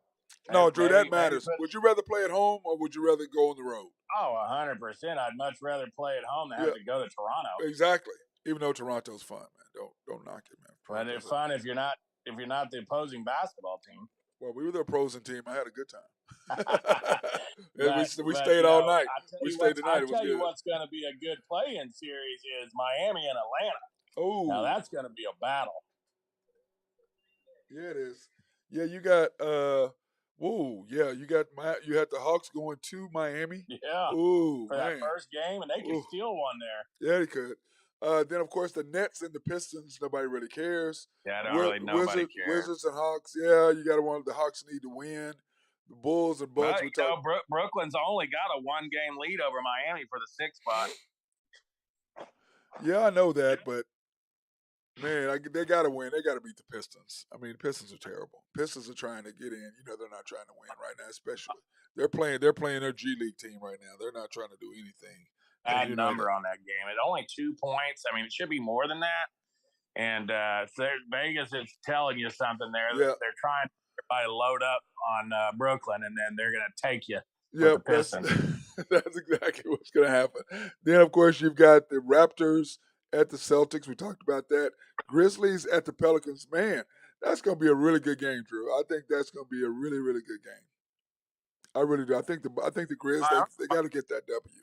No, Drew, that Maybe matters. Would you rather play at home or would you rather go on the road? 100%. I'd much rather play at home than have to go to Toronto. Exactly. Even though Toronto's fun, man. Don't knock it, man. But it's fun if you're not the opposing basketball team. Well, we were the opposing team. I had a good time. we But, stayed all night. We stayed the night. I'll tell you what's going to be a good play-in series is Miami and Atlanta. Oh, now that's going to be a battle. Yeah, it is. Yeah, you got you had the Hawks going to Miami. Yeah. Ooh, for that first game, and they could steal one there. Yeah, they could. Then of course the Nets and the Pistons, nobody really cares. Yeah, nobody cares. Wizards and Hawks, yeah, you got to want the Hawks need to win. The Bulls and Bucks. Brooklyn's only got a 1-game lead over Miami for the 6th spot. Yeah, I know that, but man, they got to win. They got to beat the Pistons. I mean, the Pistons are terrible. Pistons are trying to get in. You know, they're not trying to win right now. Especially they're playing their G League team right now. They're not trying to do anything. Bad number on that game. It's only 2 points. I mean, it should be more than that. And Vegas is telling you something there. Yeah. They're trying to load up on Brooklyn, and then they're going to take you. Yep, that's exactly what's going to happen. Then, of course, you've got the Raptors at the Celtics. We talked about that. Grizzlies at the Pelicans. Man, that's going to be a really good game, Drew. I think that's going to be a really, really good game. I really do. I think the Grizzlies, they got to get that W.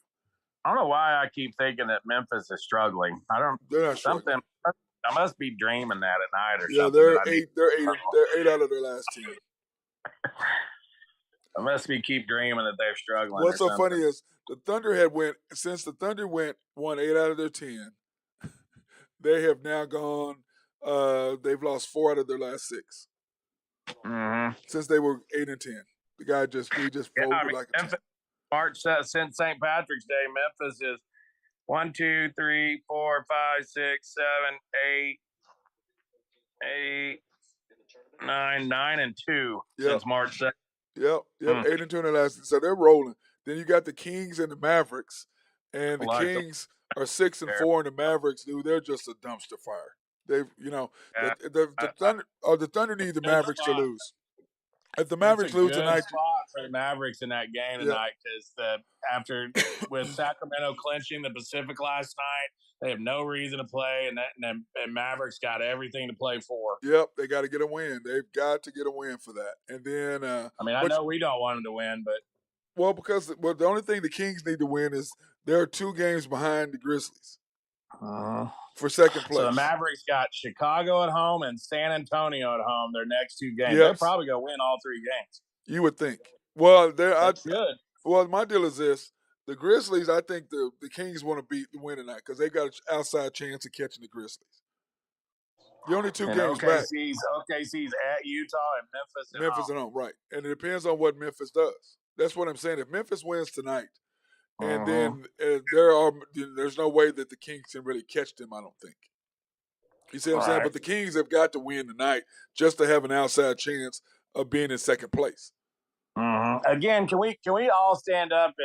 I don't know why I keep thinking that Memphis is struggling. They're not struggling. I must be dreaming that at night or something. Yeah, they're 8 out of their last 10. I must keep dreaming that they're struggling. What's so funny is the Thunder won 8 out of their 10. They have now gone. They've lost 4 out of their last 6. Mm-hmm. Since they were 8 and 10. The guy just folded like a 10. March since St. Patrick's Day, Memphis is 1, 2, 3, 4, 5, 6, 7, 8, 9 and 2 since March 2nd. Yep, 8 and 2 in the last. So they're rolling. Then you got the Kings and the Mavericks, and the Kings are 6 and 4, and the Mavericks, dude, they're just a dumpster fire. They've, the Thunder need the Mavericks to lose. If the Mavericks lose tonight, spot for the Mavericks in that game tonight, because after with Sacramento clinching the Pacific last night, they have no reason to play, and Mavericks got everything to play for. Yep, they got to get a win. They've got to get a win for that. And then, I know we don't want them to win, but because the only thing the Kings need to win is they're 2 games behind the Grizzlies for second place. So the Mavericks got Chicago at home and San Antonio at home. Their next 2 games, they're probably going to win all 3 games. You would think. Well, good. Well, my deal is this: the Grizzlies. I think the Kings want to win tonight because they got an outside chance of catching the Grizzlies. The only 2 games back. OKC's at Utah and Memphis at home, right? And it depends on what Memphis does. That's what I'm saying. If Memphis wins tonight, and then there's no way that the Kings can really catch them. I don't think. You see what I'm saying? But the Kings have got to win tonight just to have an outside chance of being in second place. Again, can we all stand up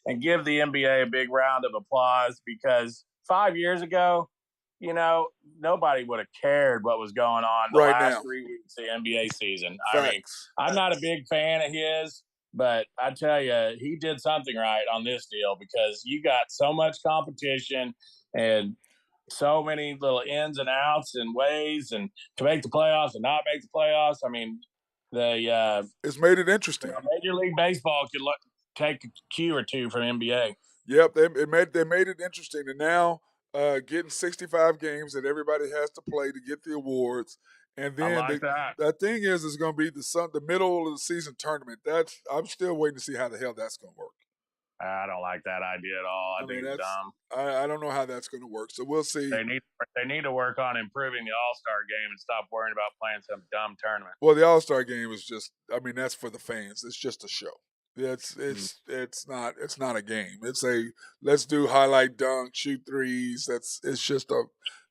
and give the NBA a big round of applause, because 5 years ago, nobody would have cared what was going on the last 3 weeks of the NBA season. Facts. I mean, I'm not a big fan of his, but I tell you, he did something right on this deal, because you got so much competition and so many little ins and outs and ways and to make the playoffs and not make the playoffs. I mean, it's made it interesting. Major League Baseball could take a cue or two from NBA. Yep, they made it interesting, and now getting 65 games that everybody has to play to get the awards, and then the thing is, it's going to be the middle of the season tournament. I'm still waiting to see how the hell that's going to work. I don't like that idea at all. I think it's dumb. I don't know how that's going to work, so we'll see. They need to work on improving the All-Star game and stop worrying about playing some dumb tournament. Well, the All-Star game is just, that's for the fans. It's just a show. It's not a game. It's let's do highlight dunk, shoot threes. It's just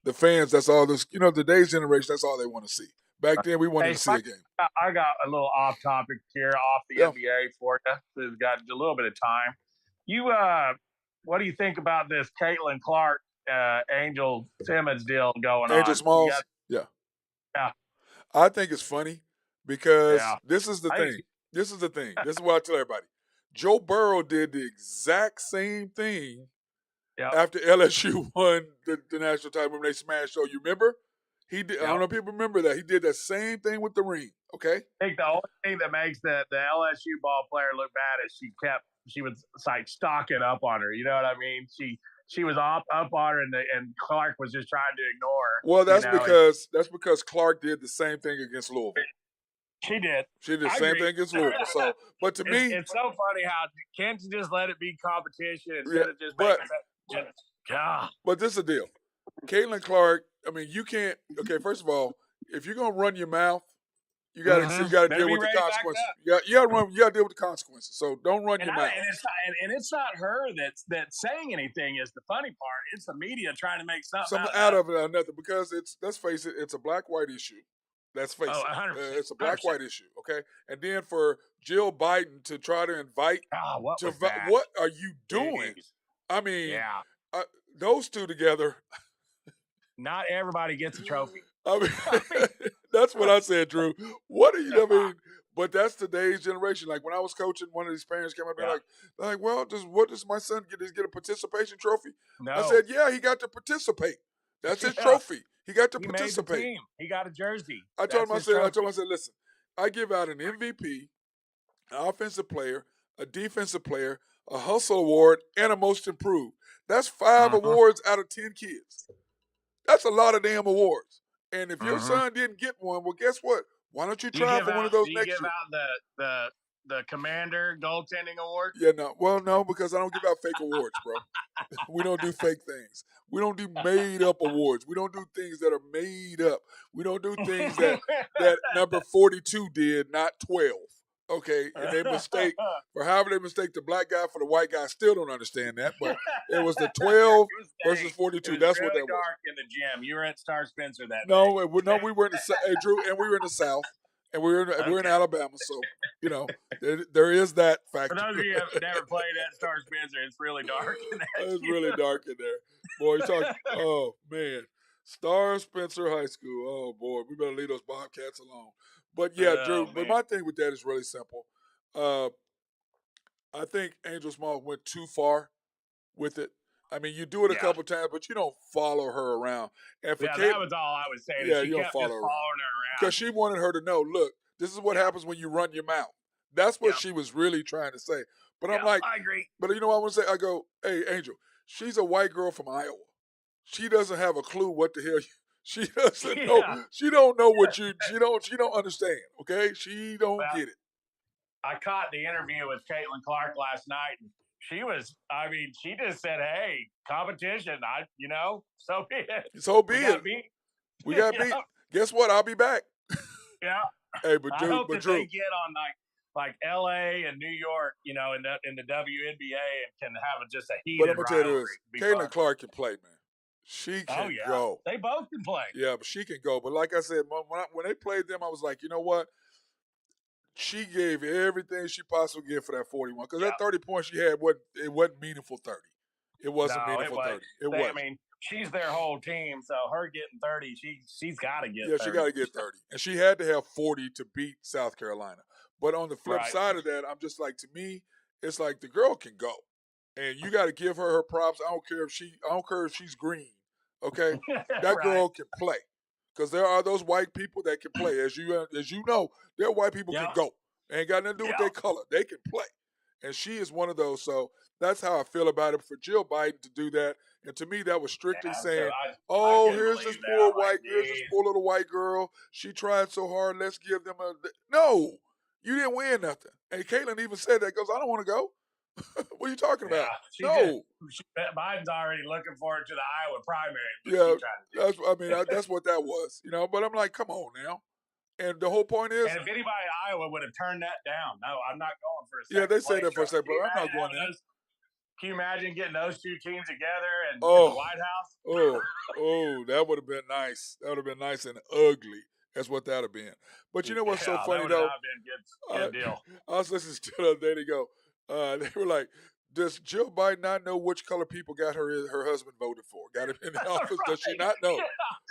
the fans. That's all this. Today's generation. That's all they want to see. Back then, we wanted to see a game. I got a little off topic here, off the NBA for you. We've got a little bit of time. What do you think about this Caitlin Clark, Angel Simmons deal going on? Angel Smalls? Yeah. I think it's funny because this is the thing. This is the thing. This is what I tell everybody. Joe Burrow did the exact same thing after LSU won the national title when they smashed. So you remember? He did. I don't know if people remember that. He did the same thing with the ring. Okay. I think the only thing that makes the LSU ball player look bad is she was like stocking up on her. You know what I mean? She was up on her, and Clark was just trying to ignore her. Well, that's because Clark did the same thing against Louisville. She did. She did the same thing against Louisville. So, but to me, it's so funny how can't you just let it be competition instead of just making that. But this is the deal. Caitlin Clark. I mean, you can't. Okay, first of all, if you're gonna run your mouth, you got to deal with the consequences. You got to deal with the consequences. So don't run your mouth. And it's not her that's saying anything is the funny part. It's the media trying to make something out of it or nothing, because let's face it, it's a black-white issue. Let's face it. 100%. It's a black-white issue, okay? And then for Jill Biden to try to invite what are you doing? Jeez. I mean, those two together. Not everybody gets a trophy. I mean, that's what I said, Drew. What are you? I mean, but that's today's generation. Like when I was coaching, one of these parents came up and like, well, what does my son get? Does he get a participation trophy? No. I said, yeah, he got to participate. That's his trophy. He got to participate. Made the team. He got a jersey. I told him, I said, listen, I give out an MVP, an offensive player, a defensive player, a hustle award, and a most improved. That's 5 awards out of 10 kids. That's a lot of damn awards. And if your son didn't get one, well, guess what? Why don't you try for one of those next year? Do you give out the Commander goaltending award? Yeah, no. Well, no, because I don't give out fake awards, bro. We don't do fake things. We don't do made-up awards. We don't do things that are made up. We don't do things that number 42 did, not 12. Okay, and they mistake the black guy for the white guy. I still don't understand that, but it was the 12 versus 42. That's what that was. Dark in the gym. You were at Star Spencer that day. No, we were in the hey, Drew, and we were in the South, and we're in Alabama. So there is that factor. For those of you who have never played at Star Spencer, it's really dark in there. It's really dark in there, boy. You talk. Oh man, Star Spencer High School. Oh boy, we better leave those Bobcats alone. But yeah, Drew. Man. But my thing with that is really simple. I think Angel Small went too far with it. I mean, you do it a couple times, but you don't follow her around. And for that was all I was saying. Yeah, you don't follow her around because she wanted her to know. Look, this is what happens when you run your mouth. That's what she was really trying to say. But I'm like, I agree. But you know what I want to say? I go, hey, Angel, she's a white girl from Iowa. She doesn't have a clue what the hell. She doesn't know. She don't know what you. She don't understand. Okay, she don't get it. I caught the interview with Caitlin Clark last night. And she was. I mean, she just said, "Hey, competition. So be it. So be it. We got beat. Guess what? I'll be back." Yeah. Hey, but Drew, I hope that they get on like LA and New York, in the WNBA, and can have just a heated. But I'm gonna tell you this: Caitlin Clark can play, man. She can go. They both can play. Yeah, but she can go. But like I said, when they played them, I was like, you know what? She gave everything she possibly gave for that 41. Because that 30 points she had, it wasn't meaningful 30. It wasn't meaningful 30. It wasn't. I mean, she's their whole team, so her getting 30, she's got to get 30. Yeah, she got to get 30. And she had to have 40 to beat South Carolina. But on the flip side of that, I'm just like, to me, it's like the girl can go. And you got to give her props. I don't care if she's green. Okay, that girl can play, because there are those white people that can play. As you know, there white people can go. Ain't got nothing to do with their color. They can play, and she is one of those. So that's how I feel about it. For Jill Biden to do that, and to me, that was strictly saying, here's this poor little white girl. She tried so hard. Let's give them a no. You didn't win nothing. And Caitlin even said that, goes, I don't want to go. What are you talking about? No. Biden's already looking forward to the Iowa primary. That's what that was. But I'm like, come on now. And the whole point is, and if anybody in Iowa would have turned that down, no, I'm not going for a second. Yeah, they say that for a second, but I'm not going there. Can you imagine getting those two teams together in the White House? That would have been nice. That would have been nice and ugly. That's what that would have been. But you know what's so funny though? That would have been good deal. I was listening to the other day. They were like, Does Jill Biden not know which color people got her husband voted for? Got him in the office? Right. Does she not know? Yeah.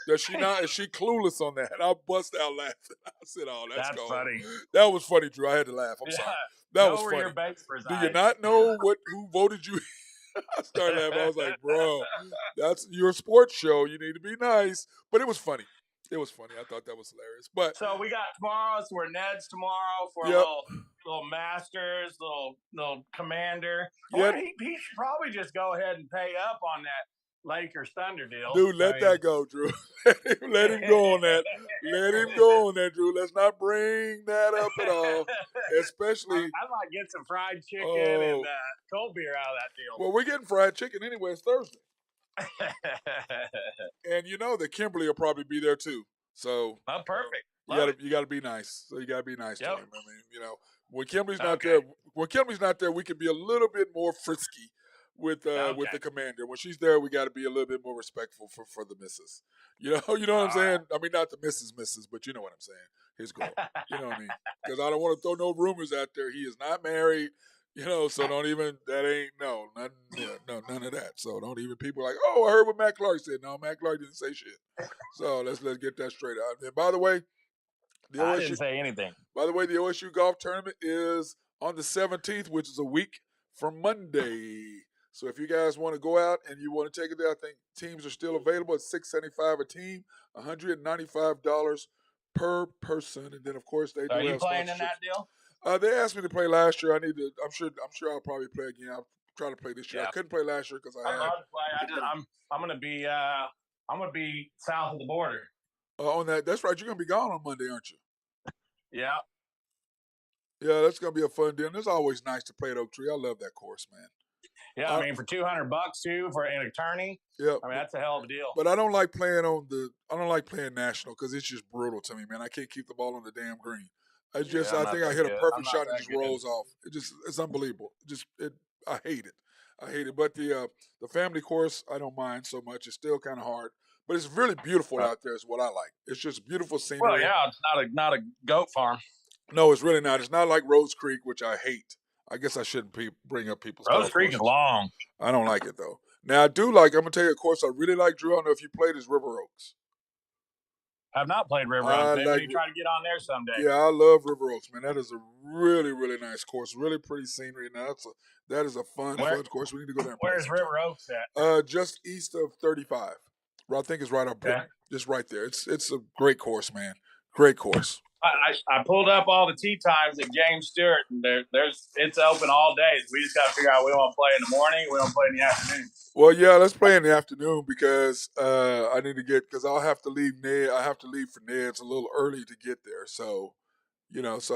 Does she not? Is she clueless on that? And I bust out laughing. I said, "Oh, that's cold." Funny. That was funny, Drew. I had to laugh. I'm sorry. That was funny. Your base Do you not know who voted you? I started laughing. I was like, "Bro, that's your sports show. You need to be nice." But it was funny. It was funny. I thought that was hilarious. But so we got tomorrow. So we're Ned's tomorrow for a little Masters, little Commander. Yeah, he should probably just go ahead and pay up on that Lakers Thunder deal. Dude, let that go, Drew. Let him go on that. Let him go on that, Drew. Let's not bring that up at all. Especially, I might get some fried chicken and cold beer out of that deal. Well, we're getting fried chicken anyway. It's Thursday. And you know that Kimberly will probably be there too. So perfect. You gotta be nice. So you gotta be nice to him. I mean, you know, when Kimberly's not there, we can be a little bit more frisky with the commander. When she's there, we gotta be a little bit more respectful for the missus. You know what I'm saying? I mean, not the missus, but you know what I'm saying. His girl. You know what I mean? Because I don't want to throw no rumors out there. He is not married. You know, so don't even, that ain't, none of that. So don't even, people like, oh, I heard what Matt Clark said. No, Matt Clark didn't say shit. So let's get that straight out. And by the way, I didn't say anything. By the way, the OSU golf tournament is on the 17th, which is a week from Monday. So if you guys want to go out and you want to take it there, I think teams are still available at $675 a team, $195 per person. And then, of course, they do have sponsorships. Are you playing in that deal? They asked me to play last year. I'm sure I'll probably play again. I'll try to play this year. I couldn't play last year because I'm gonna be south of the border. On that, that's right. You're gonna be gone on Monday, aren't you? Yeah. Yeah, that's gonna be a fun deal. It's always nice to play at Oak Tree. I love that course, man. Yeah, I mean for $200 too for an attorney. Yeah, I mean that's a hell of a deal. But I don't like playing national because it's just brutal to me, man. I can't keep the ball on the damn green. I think I hit a perfect shot and it just rolls off. It's unbelievable. I hate it. But the family course, I don't mind so much. It's still kind of hard, but it's really beautiful out there. Is what I like. It's just beautiful scenery. Well, yeah, it's not a goat farm. No, it's really not. It's not like Rose Creek, which I hate. I guess I shouldn't bring up people's. Rose Creek is long. I don't like it though. Now I do like. I'm gonna tell you a course I really like, Drew. I don't know if you played is River Oaks. I've not played River Oaks. Maybe try to get on there someday. Yeah, I love River Oaks, man. That is a really, really nice course. Really pretty scenery. Now that is a fun course. We need to go there. Where's River Oaks at? Just east of 35. I think it's right up there. Just right there. It's a great course, man. Great course. I pulled up all the tee times at James Stewart, and it's open all day. We just got to figure out we want to play in the morning, we want to play in the afternoon. Well, yeah, let's play in the afternoon because I need to because I'll have to leave Ned. I have to leave for Ned's a little early to get there. So, because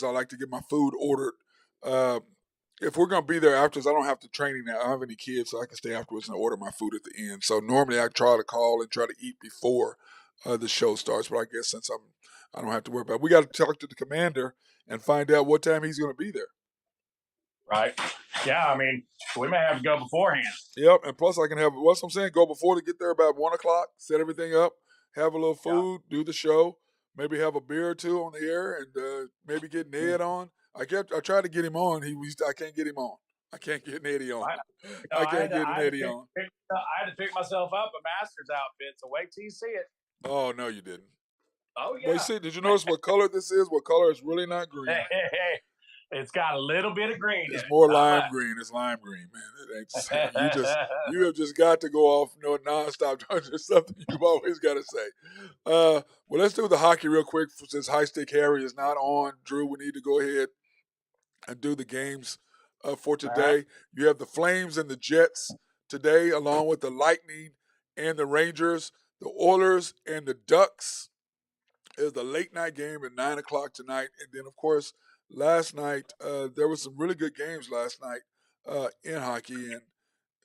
I like to get my food ordered. If we're gonna be there afterwards, I don't have to training now. I don't have any kids, so I can stay afterwards and order my food at the end. So normally I try to call and try to eat before the show starts. But I guess since I don't have to worry about it. We got to talk to the commander and find out what time he's going to be there. Right. Yeah, I mean, we may have to go beforehand. Yep, and plus I can have, what's I'm saying, go before to get there about 1 o'clock, set everything up, have a little food, do the show, maybe have a beer or two on the air, and maybe get Ned on. I tried to get him on. I can't get him on. I can't get Neddy on. I can't get Neddy on. I had to pick myself up a Masters outfit, so wait till you see it. Oh, no, you didn't. Oh, yeah. Wait, see, did you notice what color this is? What color is really not green? It's got a little bit of green. It's more lime green. It's lime green, man. It ain't the same. You have just got to go off nonstop. There's something you've always got to say. Well, let's do the hockey real quick since High Stick Harry is not on. Drew, we need to go ahead and do the games for today. Right. You have the Flames and the Jets today, along with the Lightning and the Rangers, the Oilers and the Ducks. Is the late night game at 9 o'clock tonight. And then, of course, last night, there were some really good games last night in hockey. And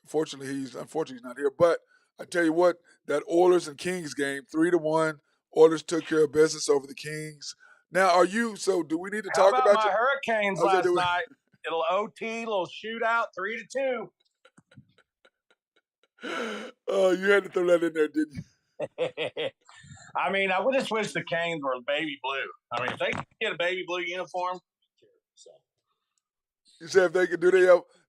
unfortunately, he's not here. But I tell you what, that Oilers and Kings game, 3-1, Oilers took care of business over the Kings. Now, do we need to talk about my Hurricanes last night? Little OT, little shootout, 3-2. Oh, you had to throw that in there, didn't you? I mean, I would just wish the Canes were baby blue. I mean, if they could get a baby blue uniform. You said if they could do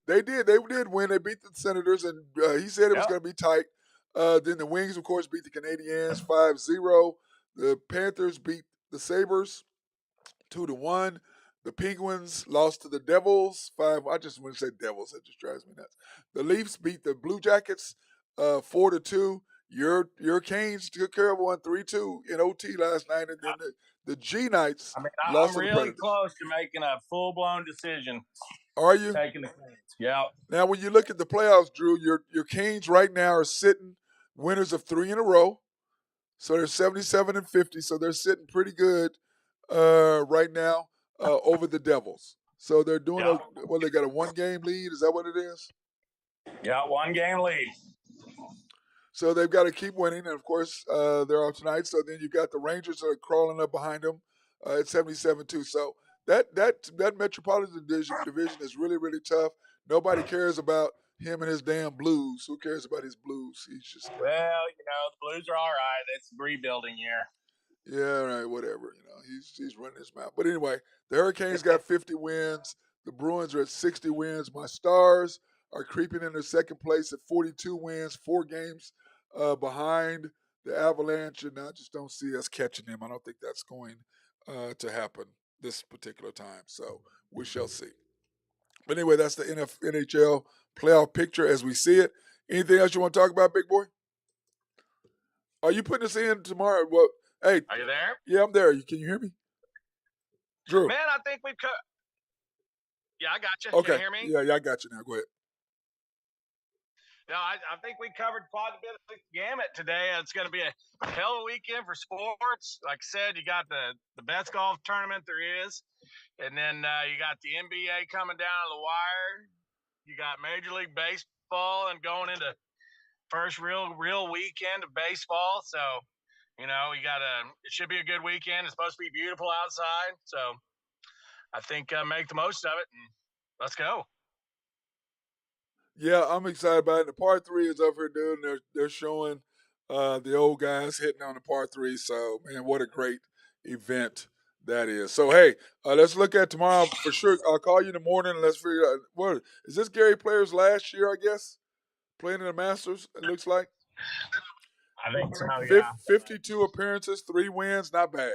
They did win. They beat the Senators, and he said it was going to be tight. Then the Wings, of course, beat the Canadiens 5-0. The Panthers beat the Sabres 2-1. The Penguins lost to the Devils 5. I just want to say Devils. That just drives me nuts. The Leafs beat the Blue Jackets 4-2. Your Canes took care of one 3-2 in OT last night, and then the G Knights lost to the Predators. I'm really close to making a full-blown decision. Are you? Taking the Canes. Yeah. Now, when you look at the playoffs, Drew, your Canes right now are sitting winners of 3 in a row. So they're 77-50. So they're sitting pretty good right now over the Devils. So they're doing they got a 1-game lead. Is that what it is? Yeah, 1-game lead. So they've got to keep winning, and of course they're out tonight. So then you got the Rangers that are crawling up behind them at 77-2. So that Metropolitan division is really, really tough. Nobody cares about him and his damn Blues. Who cares about his Blues? He's just the Blues are all right. It's a rebuilding year. Yeah, right, whatever. He's running his mouth. But anyway, the Hurricanes got 50 wins. The Bruins are at 60 wins. My Stars are creeping into second place at 42 wins, 4 games behind the Avalanche, and I just don't see us catching them. I don't think that's going to happen this particular time. So we shall see. But anyway, that's the NHL playoff picture as we see it. Anything else you want to talk about, big boy? Are you putting us in tomorrow? Well, hey. Are you there? Yeah, I'm there. Can you hear me? Drew. Man, I think we've Yeah, I got you. Okay. Can you hear me? Yeah, I got you now. Go ahead. No, I think we covered quite a bit of the gamut today. It's going to be a hell of a weekend for sports. Like I said, you got the best golf tournament there is. And then you got the NBA coming down to the wire. You got Major League Baseball and going into first real weekend of baseball. So, you got it should be a good weekend. It's supposed to be beautiful outside. So I think make the most of it and let's go. Yeah, I'm excited about it. The par 3 is up here, dude, and they're showing the old guys hitting on the par 3. So, man, what a great event that is. So, hey, let's look at tomorrow for sure. I'll call you in the morning and let's figure out what is this Gary Player's last year, I guess, playing in the Masters. It looks like. I think so. Yeah. 52 appearances, 3 wins, not bad.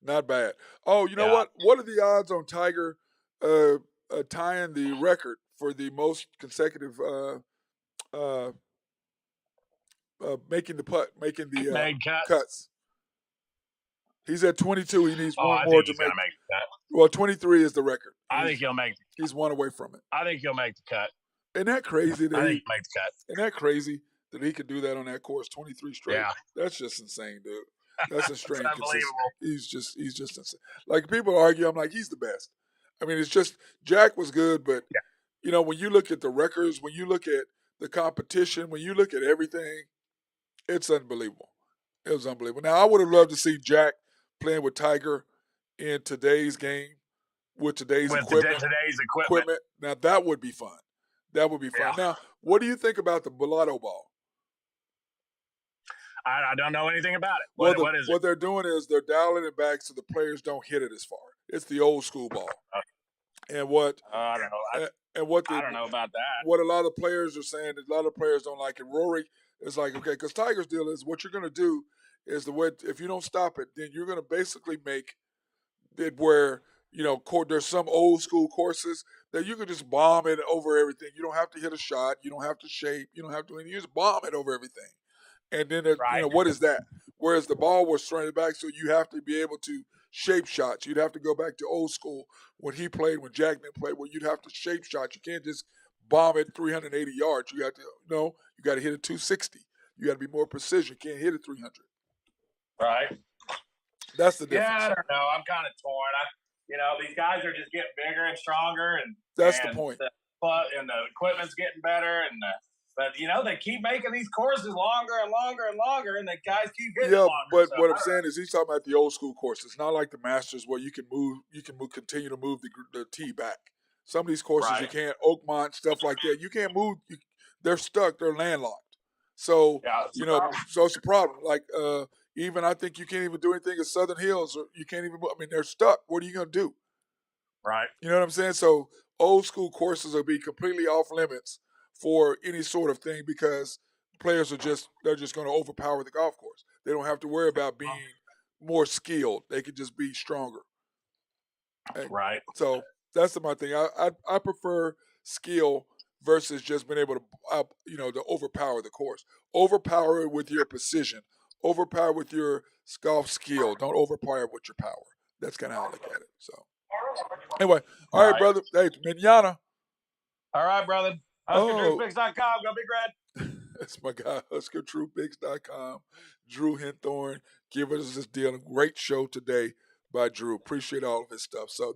Not bad. Oh, you know what? What are the odds on Tiger tying the record for the most consecutive making the cuts? He's at 22. He needs one more to make the cut. Well, 23 is the record. I think he'll make it. He's one away from it. I think he'll make the cut. Isn't that crazy? I think he'll make the cut. Isn't that crazy that he could do that on that course 23 straight? Yeah. That's just insane, dude. That's a strange unbelievable. He's just insane. Like people argue, I'm like, he's the best. I mean, it's just Jack was good, but when you look at the records, when you look at the competition, when you look at everything, it's unbelievable. It was unbelievable. Now, I would have loved to see Jack playing with Tiger in today's game with today's equipment. Now, that would be fun. That would be fun. Yeah. Now, what do you think about the Bellotto ball? I don't know anything about it. What is it? What they're doing is they're dialing it back so the players don't hit it as far. It's the old school ball. And what I don't know. I don't know about that. What a lot of players are saying is a lot of players don't like it. Rory is like, okay, because Tiger's deal is what you're going to do is if you don't stop it, then you're going to basically make it where there's some old school courses that you can just bomb it over everything. You don't have to hit a shot. You don't have to shape. You don't have to do anything. You just bomb it over everything. And then, what is that? Whereas the ball was straight back, so you have to be able to shape shots. You'd have to go back to old school when Jackman played, where you'd have to shape shots. You can't just bomb it 380 yards. You got to, you got to hit it 260. You got to be more precision. You can't hit it 300. Right. That's the difference. Yeah, I don't know. I'm kind of torn. These guys are just getting bigger and stronger, and that's the point. And the equipment's getting better, but they keep making these courses longer and longer and longer, and the guys keep hitting longer. But what I'm saying is he's talking about the old school courses, not like the Masters where you can continue to move the tee back. Some of these courses you can't, Oakmont, stuff like that. You can't move. They're stuck. They're landlocked. So so it's a problem. Like even I think you can't even do anything at Southern Hills, or you can't even. I mean, they're stuck. What are you going to do? Right. You know what I'm saying? So old school courses will be completely off limits for any sort of thing because players they're just going to overpower the golf course. They don't have to worry about being more skilled. They can just be stronger. Right. So that's my thing. I prefer skill versus just being able to to overpower the course. Overpower it with your precision. Overpower with your golf skill. Don't overpower it with your power. That's kind of how I look at it. So anyway, all right, brother. Hey, Minyana. All right, brother. HuskerDrewPicks.com. Go Big Red. That's my guy, HuskerTruePicks.com. Drew Henthorn giving us this deal. A great show today by Drew. Appreciate all of his stuff. So